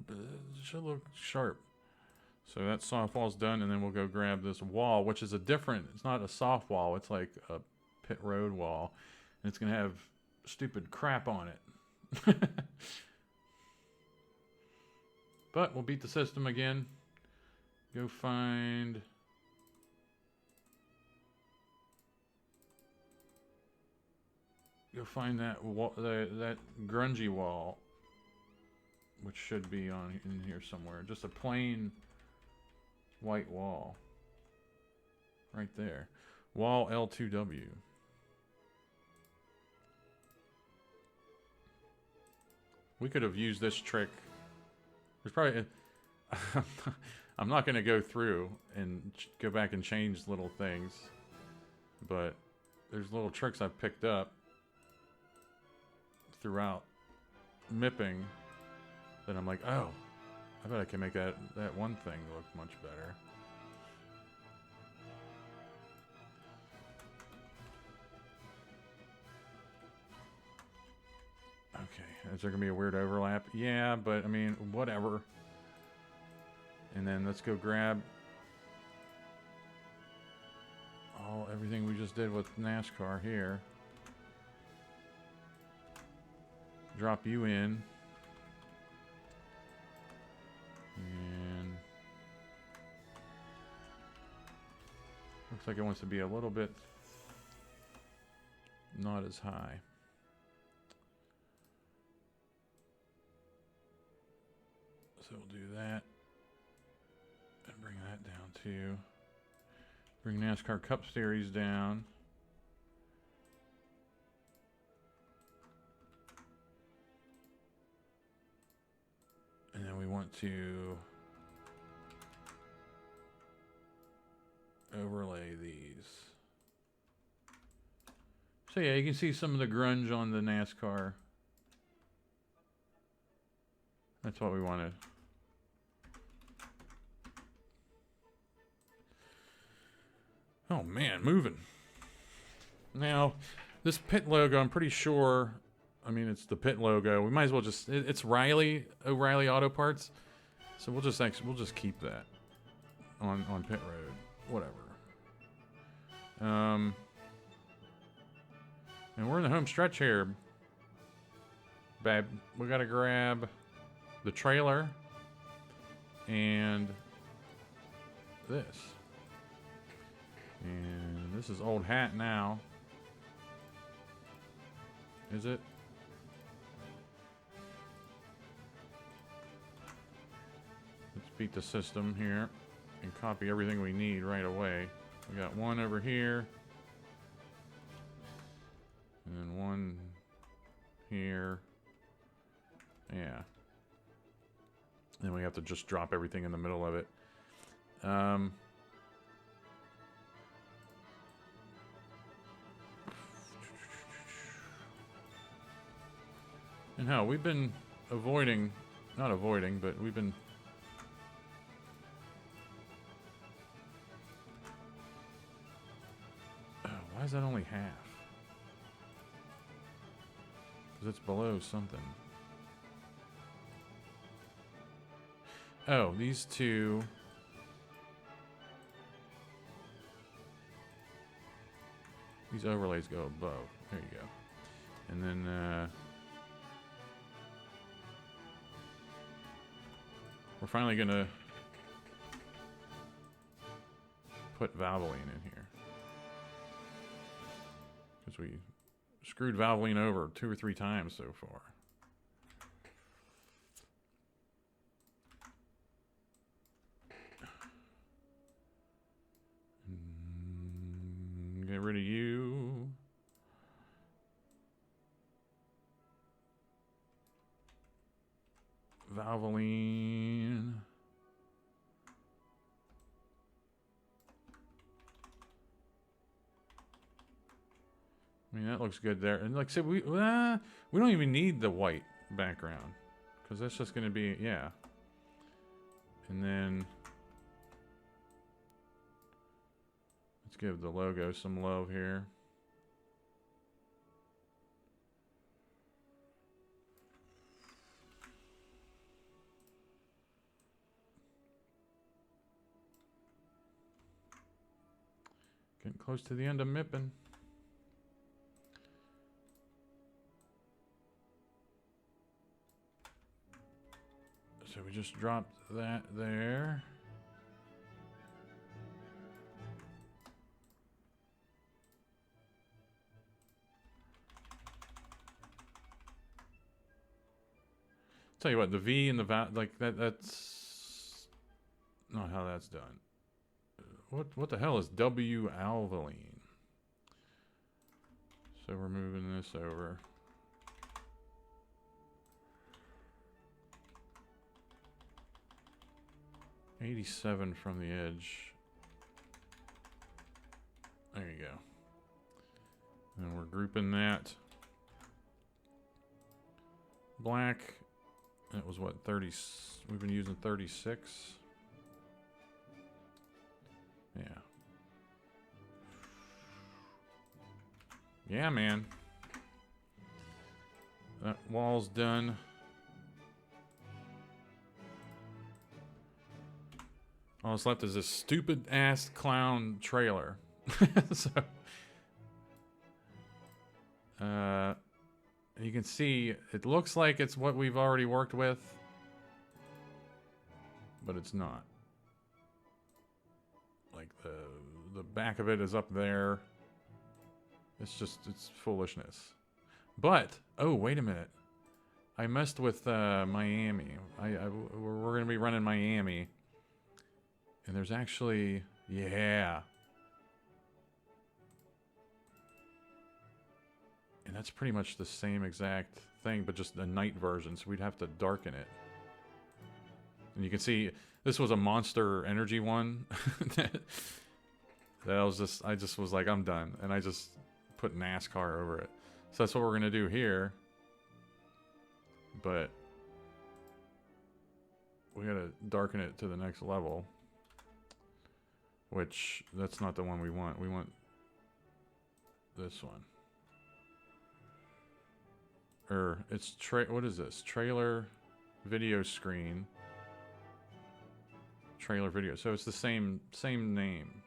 sharp. So that softball's done, and then we'll go grab this wall, which is it's not a softball, it's like a pit road wall, and it's gonna have stupid crap on it. But we'll beat the system again. Go find that wall, that grungy wall, which should be in here somewhere. Just a plain white wall. Right there. Wall L2W. We could have used this trick. There's probably... I'm not going to go through and go back and change little things. But there's little tricks I've picked up throughout mipping that I'm like, oh, I bet I can make that one thing look much better. Okay, is there gonna be a weird overlap? Yeah, but I mean, whatever. And then let's go grab everything we just did with NASCAR here. Drop you in. And looks like it wants to be a little bit not as high. So we'll do that. And bring that down too. Bring NASCAR Cup Series down. And then we want to overlay these. So yeah, you can see some of the grunge on the NASCAR. That's what we wanted. Oh man, moving. Now, this pit logo, I'm pretty sure, I mean, it's the pit logo. We might as well just, it's O'Reilly Auto Parts. So we'll just keep that on pit road, whatever. And we're in the home stretch here, babe. We gotta grab the trailer and this. And this is old hat now. Is it? Let's beat the system here and copy everything we need right away. We got one over here. And then one here. Yeah. Then we have to just drop everything in the middle of it. And hell, we've been avoiding, not avoiding, but we've been... Why is that only half? Because it's below something. Oh, these two... These overlays go above. There you go. And then, we're finally gonna put Valvoline in here. Because we screwed Valvoline over 2 or 3 times so far. Get rid of you. Valvoline. I mean, that looks good there. And like I said, we don't even need the white background. Because that's just going to be, yeah. And then... Let's give the logo some love here. Getting close to the end of MIPing. So we just dropped that there. Tell you what, the V and the like that's not how that's done. What the hell is W alvaline? So we're moving this over. $87 from the edge. There you go. And we're grouping that. Black. That was what, 30, we've been using 36. Yeah. Yeah, man. That wall's done. All that's left is this stupid ass clown trailer. So, you can see it looks like it's what we've already worked with, but it's not. Like the back of it is up there. It's foolishness. But oh, wait a minute, I messed with Miami. We're gonna be running Miami, and there's actually, yeah. And that's pretty much the same exact thing, but just a night version, so we'd have to darken it. And you can see, this was a Monster Energy one. that was just, I just was like, I'm done. And I just put NASCAR over it. So that's what we're going to do here. But we got to darken it to the next level. Which, that's not the one we want. We want this one. Or it's what is this? Trailer video screen. Trailer video. So it's the same name.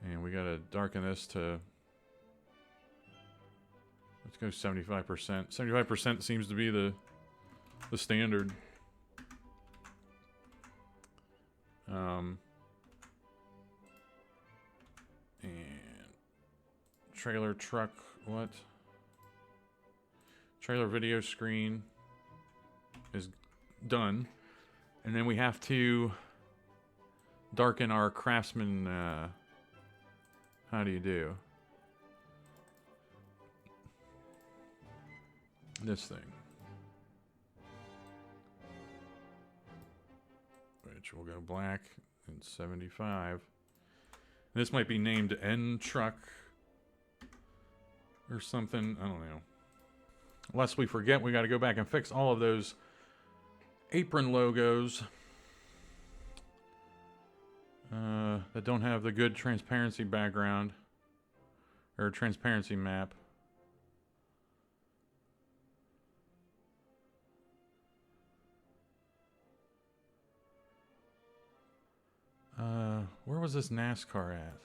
And we gotta darken this to, let's go 75%. 75% seems to be the standard. And trailer truck, what? Trailer video screen is done. And then we have to darken our Craftsman, how do you do? This thing. Which will go black in 75. This might be named N Truck or something. I don't know. Lest we forget, we got to go back and fix all of those apron logos that don't have the good transparency background or transparency map. Where was this NASCAR at?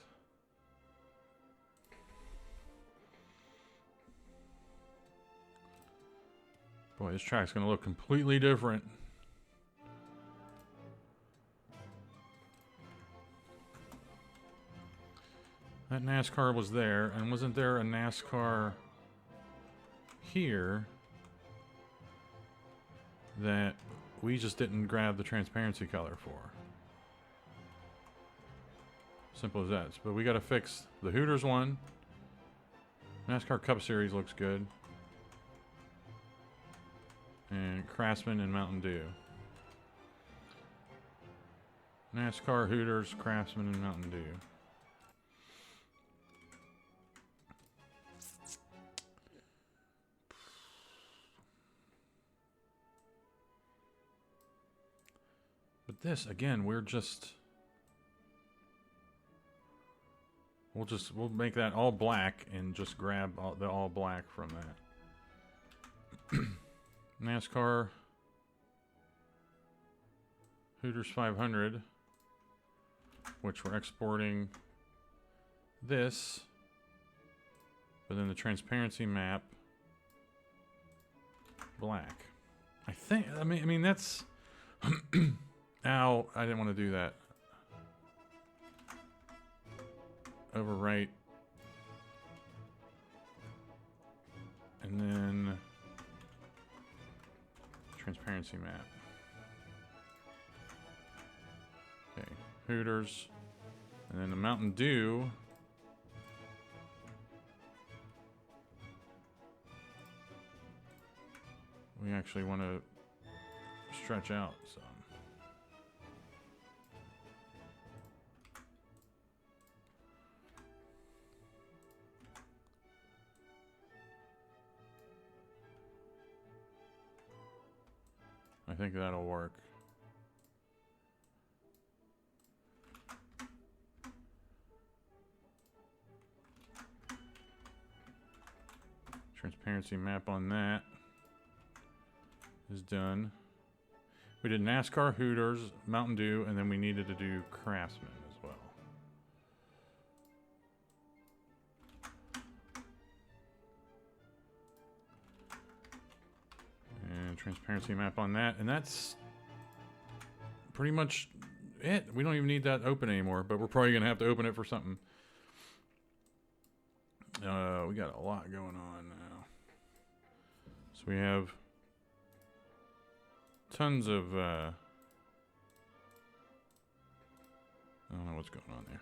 Boy, this track's gonna look completely different. That NASCAR was there, and wasn't there a NASCAR here that we just didn't grab the transparency color for? Simple as that. But we gotta fix the Hooters one. NASCAR Cup Series looks good. And Craftsman and Mountain Dew. NASCAR, Hooters, Craftsman, and Mountain Dew. But this, again, we'll make that all black and just grab the all black from that. NASCAR Hooters 500, which we're exporting this, but then the transparency map black. I mean that's ow, I didn't want to do that. Overwrite. And then transparency map. Okay, Hooters. And then the Mountain Dew. We actually want to stretch out some. I think that'll work. Transparency map on that is done. We did NASCAR, Hooters, Mountain Dew, and then we needed to do Craftsman as well. And transparency map on that, and that's pretty much it. We don't even need that open anymore, but we're probably gonna have to open it for something. We got a lot going on now. So we have tons of I don't know what's going on there.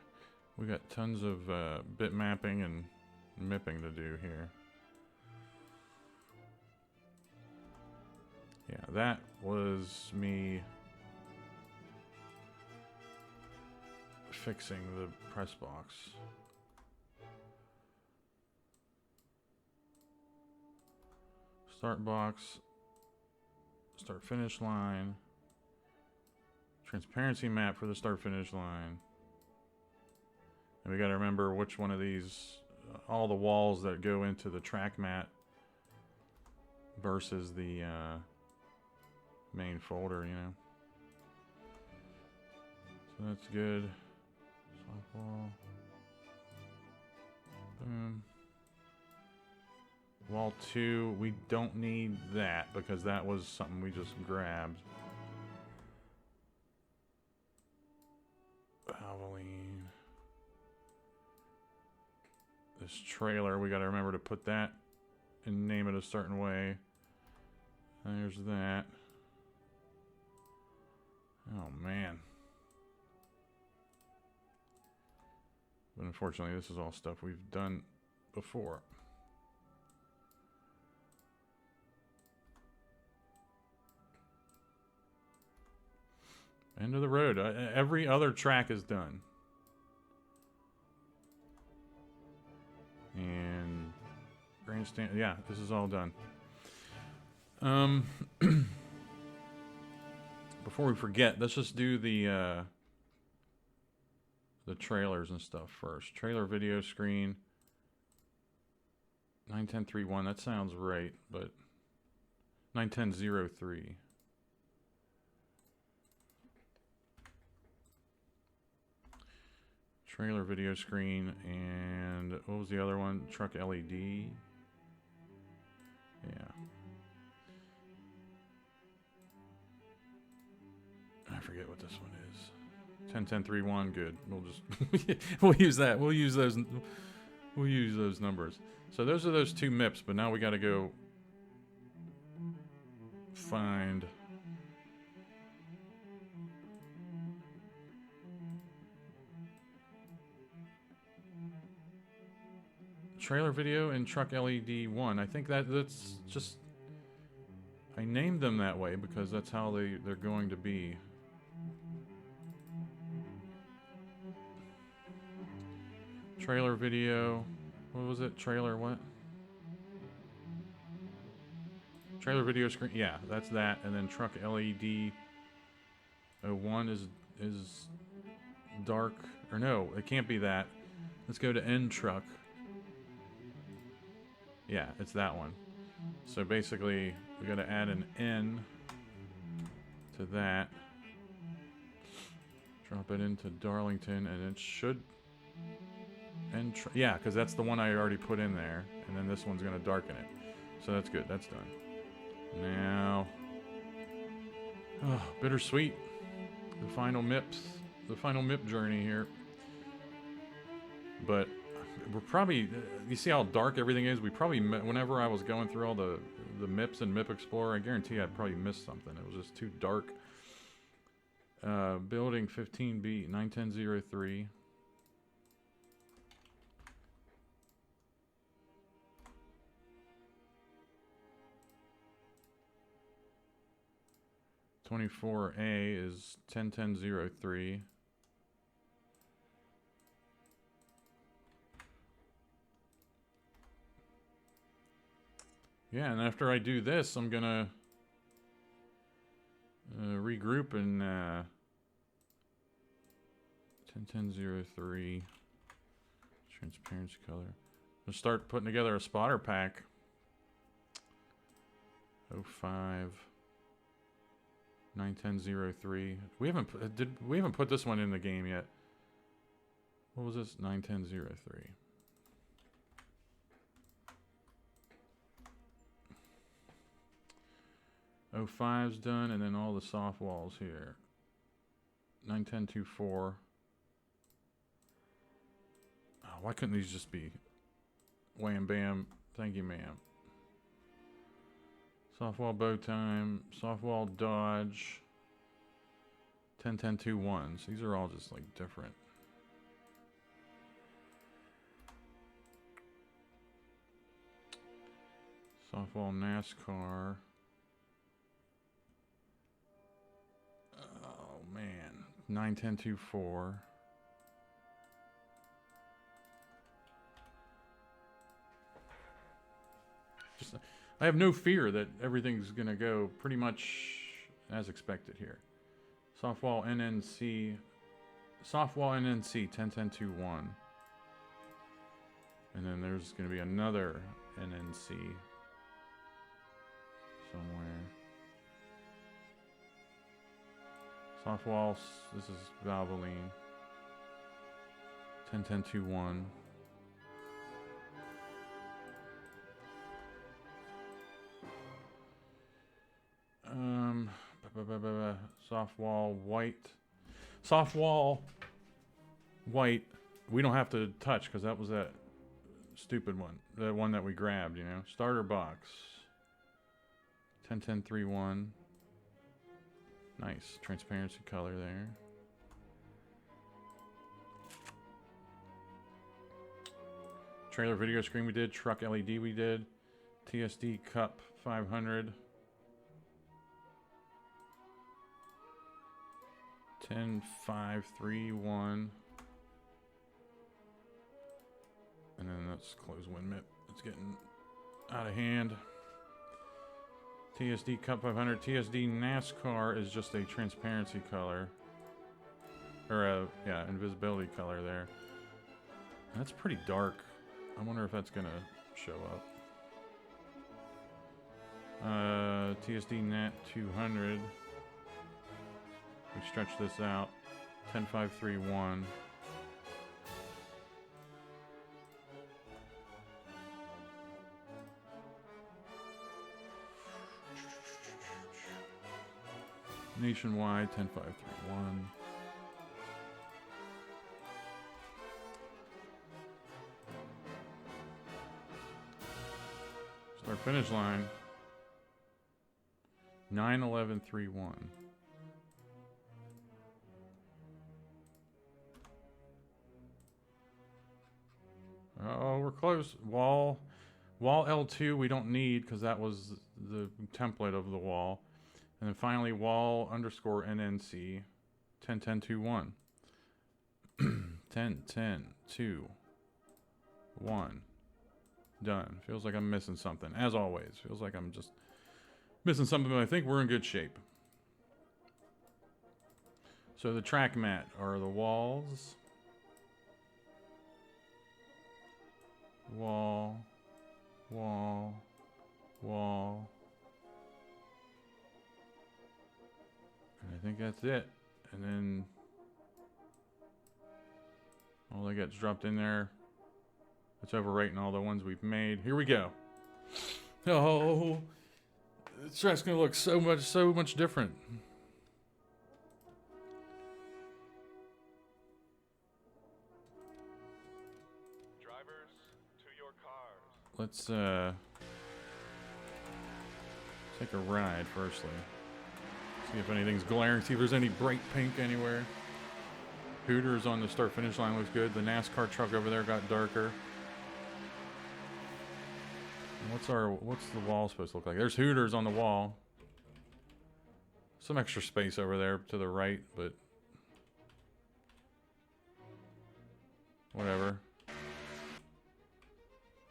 We got tons of bit mapping and mipping to do here. Yeah, that was me fixing the press box. Start box, start finish line, transparency map for the start finish line. And we got to remember which one of these, all the walls that go into the track mat versus the main folder, you know. So that's good. Softball. Boom. Wall 2, we don't need that because that was something we just grabbed. Valvoline. This trailer, we got to remember to put that and name it a certain way. There's that. Oh man. But unfortunately, this is all stuff we've done before. End of the road. Every other track is done. And Understand? Yeah, this is all done. Before we forget, let's just do the trailers and stuff first. Trailer video screen. 91031. That sounds right, but 91003. Trailer video screen, and what was the other one? Truck LED. Yeah. I forget what this one is. 101031. Good. We'll just we'll use that. We'll use those numbers. So those are those two MIPs, but now we got to go find trailer video and truck LED 1. I think that's just, I named them that way because that's how they're going to be. Trailer video, what was it? Trailer what? Trailer video screen, yeah, that's that. And then truck LED 01 is dark, or no, it can't be that. Let's go to N truck. Yeah, it's that one. So basically, we got to add an N to that. Drop it into Darlington, and it should. Yeah, because that's the one I already put in there, and then this one's going to darken it. So that's good. That's done. Now, oh, bittersweet. The final MIP journey here. But we're probably, you see how dark everything is? We probably, whenever I was going through all the MIPs and MIP Explorer, I guarantee I'd probably missed something. It was just too dark. Building 15B, 91003. A is 101003. Yeah, and after I do this, I'm gonna regroup in 101003 transparency color. I'll start putting together a spotter pack. 05 91003. We haven't put this one in the game yet. What was this? 91003. 05's done, and then all the soft walls here. 91024. Oh, why couldn't these just be wham bam? Thank you, ma'am. Softwall bow time, softwall dodge, 10-10-2-1s. These are all just like different. Softwall NASCAR. Oh man, 9-10-2-4. Just. I have no fear that everything's going to go pretty much as expected here. Softwall NNC 10-10-2-1. And then there's going to be another NNC somewhere. Softwall, this is Valvoline. 10-10-2-1. Softwall white. Softwall white. We don't have to touch because that was that stupid one. The one that we grabbed, you know. Starter box. 10-10-3-1. Nice. Transparency color there. Trailer video screen we did. Truck LED we did. TSD cup 500. 10-5-3-1. And then let's close WinMip. It's getting Out of hand. TSD Cup 500. TSD NASCAR is just a transparency color. Or a, yeah, invisibility color there. That's pretty dark. I wonder if that's gonna show up. TSD Nat 200. We stretch this out. 10531. Nationwide 10531. Start finish line 91131. Oh, we're close. Wall L2 we don't need because that was the template of the wall. And then finally wall underscore NNC 101021. 101021. Done. Feels like I'm missing something. As always. Feels like I'm just missing something, but I think we're in good shape. So the track mat are the walls. Wall. Wall. Wall. And I think that's it. And then all that gets dropped in there. It's overwriting all the ones we've made. Here we go. Oh, this track's gonna look so much different. Drivers, to your cars. Let's take a ride firstly. See if anything's glaring. See if there's any bright pink anywhere. Hooters on the start finish line looks good. The NASCAR truck over there got darker. What's the wall supposed to look like? There's Hooters on the wall. Some extra space over there to the right, but whatever.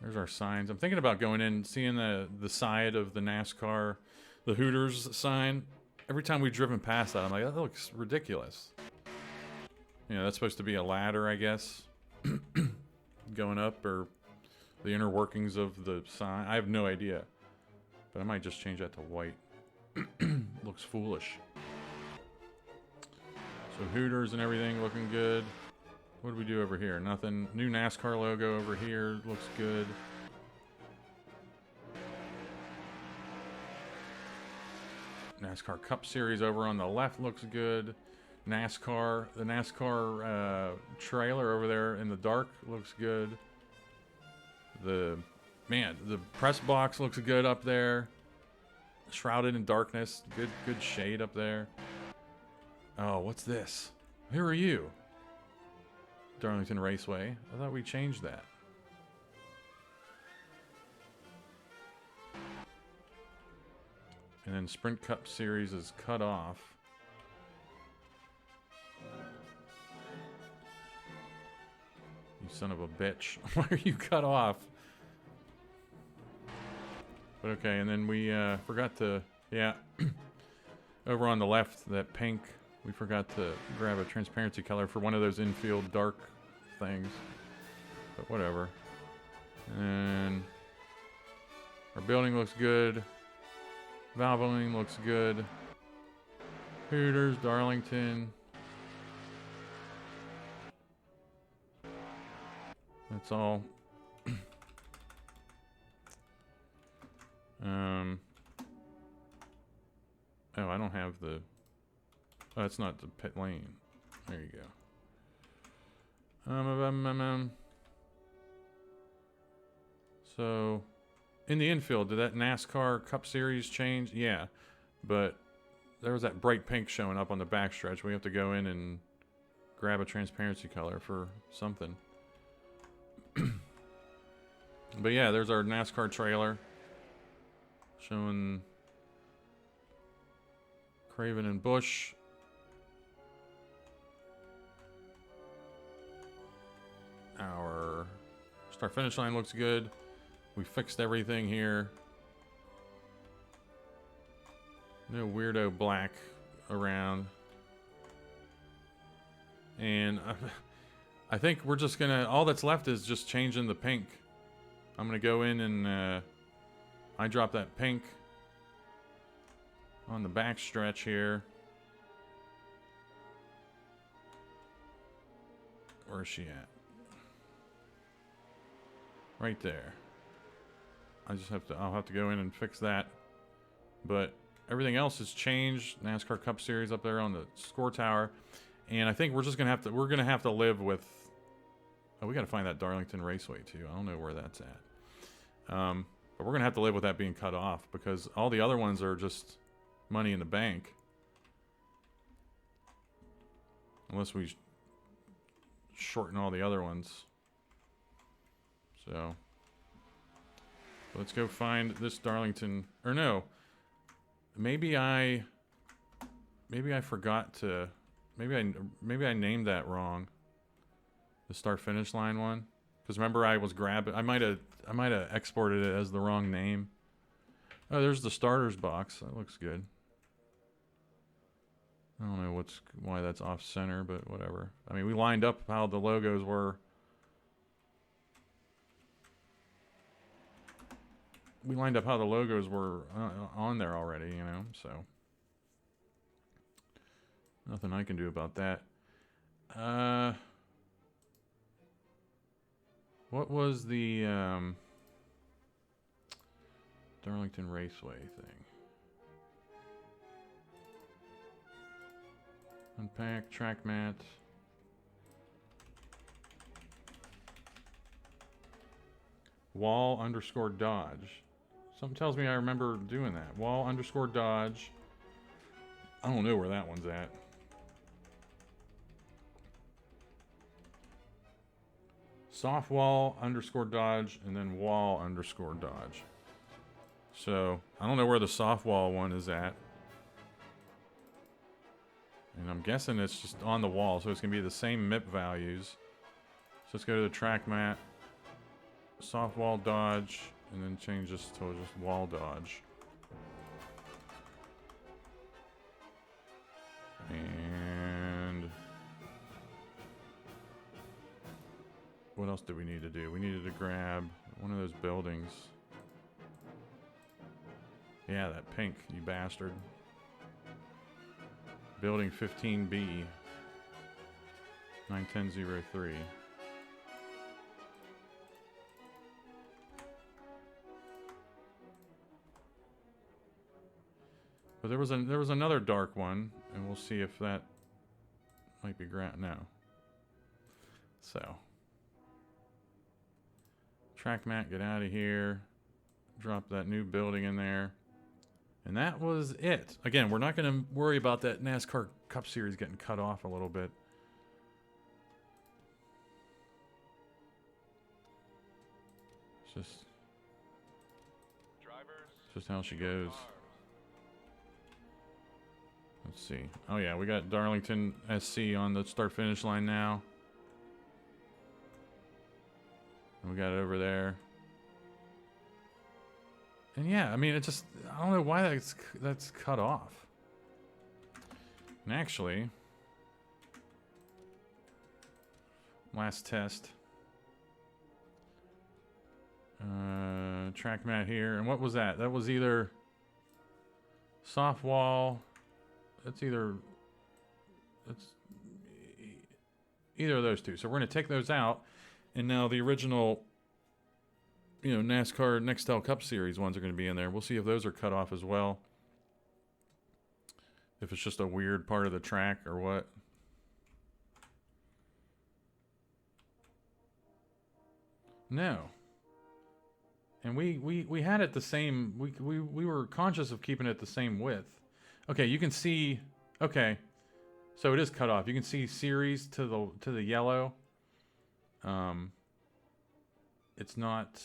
There's our signs. I'm thinking about going in, seeing the side of the NASCAR, the Hooters sign. Every time we've driven past that, I'm like, that looks ridiculous. You know, that's supposed to be a ladder, I guess. Going up, or the inner workings of the sign. I have no idea. But I might just change that to white. Looks foolish. So Hooters and everything looking good. What do we do over here? Nothing. New NASCAR logo over here looks good. NASCAR Cup Series over on the left looks good. The NASCAR trailer over there in the dark looks good. The press box looks good up there. Shrouded in darkness. Good shade up there. Oh, what's this? Who are you? Darlington Raceway. I thought we changed that. And then Sprint Cup Series is cut off. You son of a bitch. Why are you cut off? But okay, and then we forgot to, yeah, over on the left, that pink, we forgot to grab a transparency color for one of those infield dark things. But whatever. And our building looks good. Valvoline looks good. Hooters, Darlington. That's all. Oh, I don't have the... Oh, that's not the pit lane. There you go. So, in the infield, did that NASCAR Cup Series change? Yeah, but there was that bright pink showing up on the backstretch. We have to go in and grab a transparency color for something. But yeah, there's our NASCAR trailer showing Craven and Bush. Our start finish line looks good. We fixed everything here. No weirdo black around. And I think we're just gonna, all that's left is just changing the pink. I'm gonna go in and I drop that pink on the back stretch here. Where is she at? Right there. I'll have to go in and fix that. But everything else has changed. NASCAR Cup Series up there on the score tower. And I think we're just gonna have to live with, oh, we gotta find that Darlington Raceway too. I don't know where that's at. But we're gonna have to live with that being cut off because all the other ones are just money in the bank. Unless we shorten all the other ones. So let's go find this Darlington, or no, maybe I forgot to, maybe I named that wrong, the start finish line one, because remember I was grabbing, I might have exported it as the wrong name. Oh, there's the starters box. That looks good. I don't know why that's off center, but whatever. I mean, we lined up how the logos were. We lined up how the logos were on there already, you know, so nothing I can do about that. What was the Darlington Raceway thing? Unpack, track mat. Wall underscore dodge. Something tells me I remember doing that. Wall underscore dodge. I don't know where that one's at. Soft wall underscore dodge and then wall underscore dodge. So I don't know where the soft wall one is at. And I'm guessing it's just on the wall, so it's going to be the same MIP values. So let's go to the track mat, soft wall dodge, and then change this to just wall dodge. And what else do we need to do? We needed to grab one of those buildings. Yeah, that pink, you bastard. Building 15B, 91003. But there was another dark one, and we'll see if that might be no. So track mat, get out of here. Drop that new building in there. And that was it. Again, we're not going to worry about that NASCAR Cup Series getting cut off a little bit. It's just how she goes. Let's see. Oh yeah, we got Darlington SC on the start finish line now. And we got it over there. And yeah, I mean, it just, I don't know why that's cut off. And actually, last test. Track mat here. And what was that? That was either soft wall. It's either of those two. So we're going to take those out. And now the original, you know, NASCAR Nextel Cup Series ones are going to be in there. We'll see if those are cut off as well. If it's just a weird part of the track or what. No. And we had it the same, we were conscious of keeping it the same width. Okay, you can see, okay, so it is cut off. You can see series to the yellow. It's not,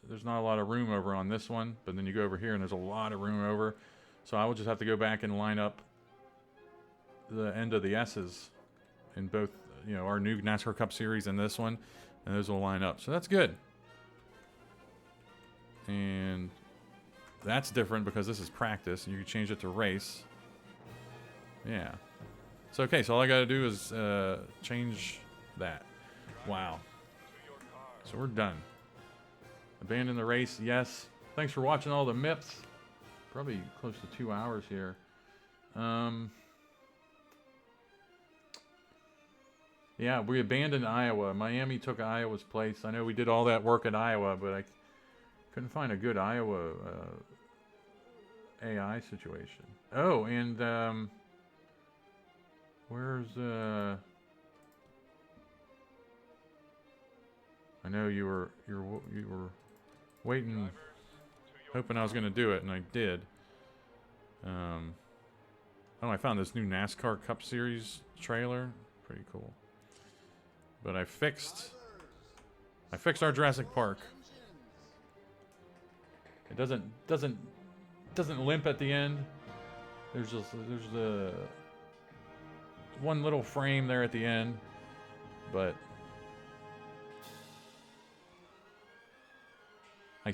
there's not a lot of room over on this one, but then you go over here and there's a lot of room over. So I will just have to go back and line up the end of the S's in both, you know, our new NASCAR Cup Series and this one, and those will line up. So that's good. And that's different because this is practice, and you can change it to race. Yeah. So, okay, so all I got to do is change that. Wow. So we're done. Abandon the race, yes. Thanks for watching all the MIPs. Probably close to 2 hours here. Yeah, we abandoned Iowa. Miami took Iowa's place. I know we did all that work at Iowa, but I couldn't find a good Iowa AI situation. Oh, and where's I know you were waiting, hoping I was going to do it, and I did. Oh, I found this new NASCAR Cup Series trailer. Pretty cool. But I fixed our Jurassic Park. It doesn't limp at the end. There's the one little frame there at the end, but I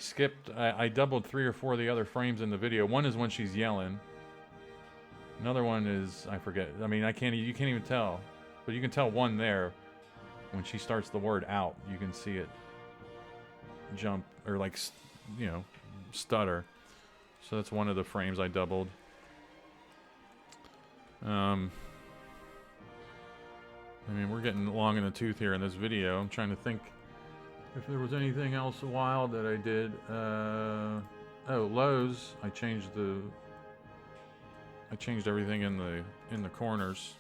doubled 3 or 4 of the other frames in the video. One is when she's yelling. Another one is, I forget. I mean, you can't even tell. But you can tell one there. When she starts the word out, you can see it jump, or like, you know, stutter. So that's one of the frames I doubled. I mean, we're getting long in the tooth here in this video. I'm trying to think if there was anything else wild that I did. Oh, Lowe's. I changed everything in the corners.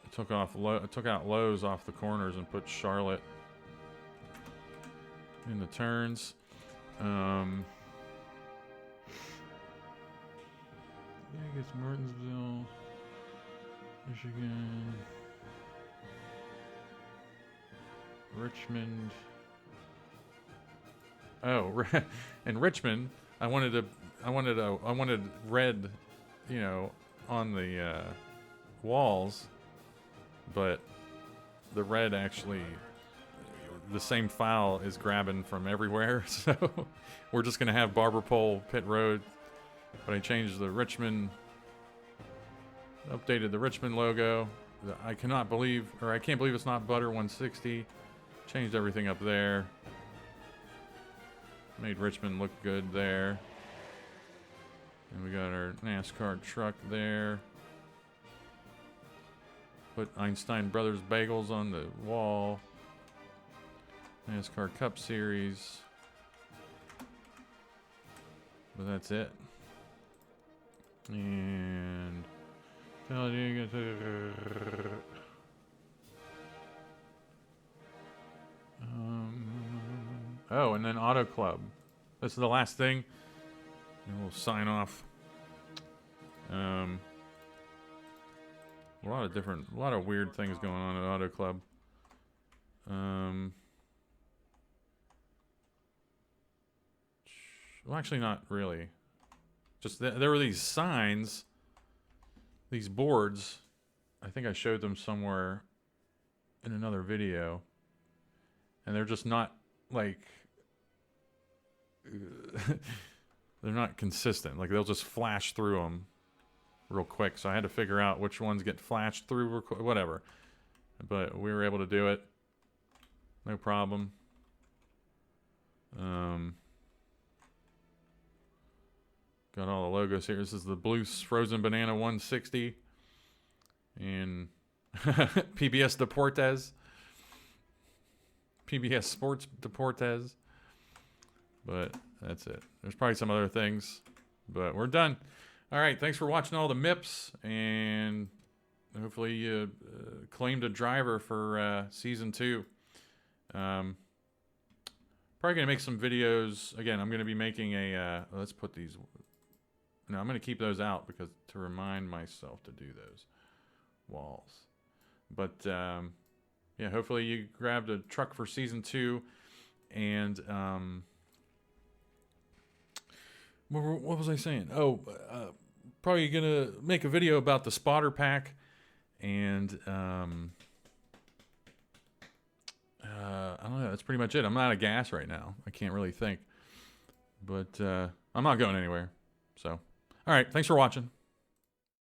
I took out Lowe's off the corners and put Charlotte in the turns. Vegas, Martinsville, Michigan, Richmond. Oh, in Richmond, I wanted red, you know, on the walls, but the red actually, the same file is grabbing from everywhere, so we're just gonna have Barber Pole Pit Road. But I changed the Richmond, updated the Richmond logo. I can't believe it's not Butter 160. Changed everything up there. Made Richmond look good there. And we got our NASCAR truck there. Put Einstein Brothers Bagels on the wall. NASCAR Cup Series. But that's it. And oh, and then Auto Club. This is the last thing, and we'll sign off. A lot of weird things going on at Auto Club. Well, actually, not really. Just there were these signs, these boards. I think I showed them somewhere in another video, and they're just not like they're not consistent. Like they'll just flash through them real quick. So I had to figure out which ones get flashed through, whatever. But we were able to do it, no problem. Got all the logos here. This is the Blue Frozen Banana 160 and PBS Deportes, PBS Sports Deportes. But that's it. There's probably some other things, but we're done. All right, thanks for watching all the MIPS, and hopefully you claimed a driver for season 2. Probably gonna make some videos again. I'm gonna be making a. Let's put these. No, I'm gonna keep those out because to remind myself to do those walls. But yeah, hopefully you grabbed a truck for season 2, and what was I saying? Oh, probably gonna make a video about the spotter pack, and I I don't know. That's pretty much it. I'm out of gas right now. I can't really think. But I'm not going anywhere. So, all right. Thanks for watching.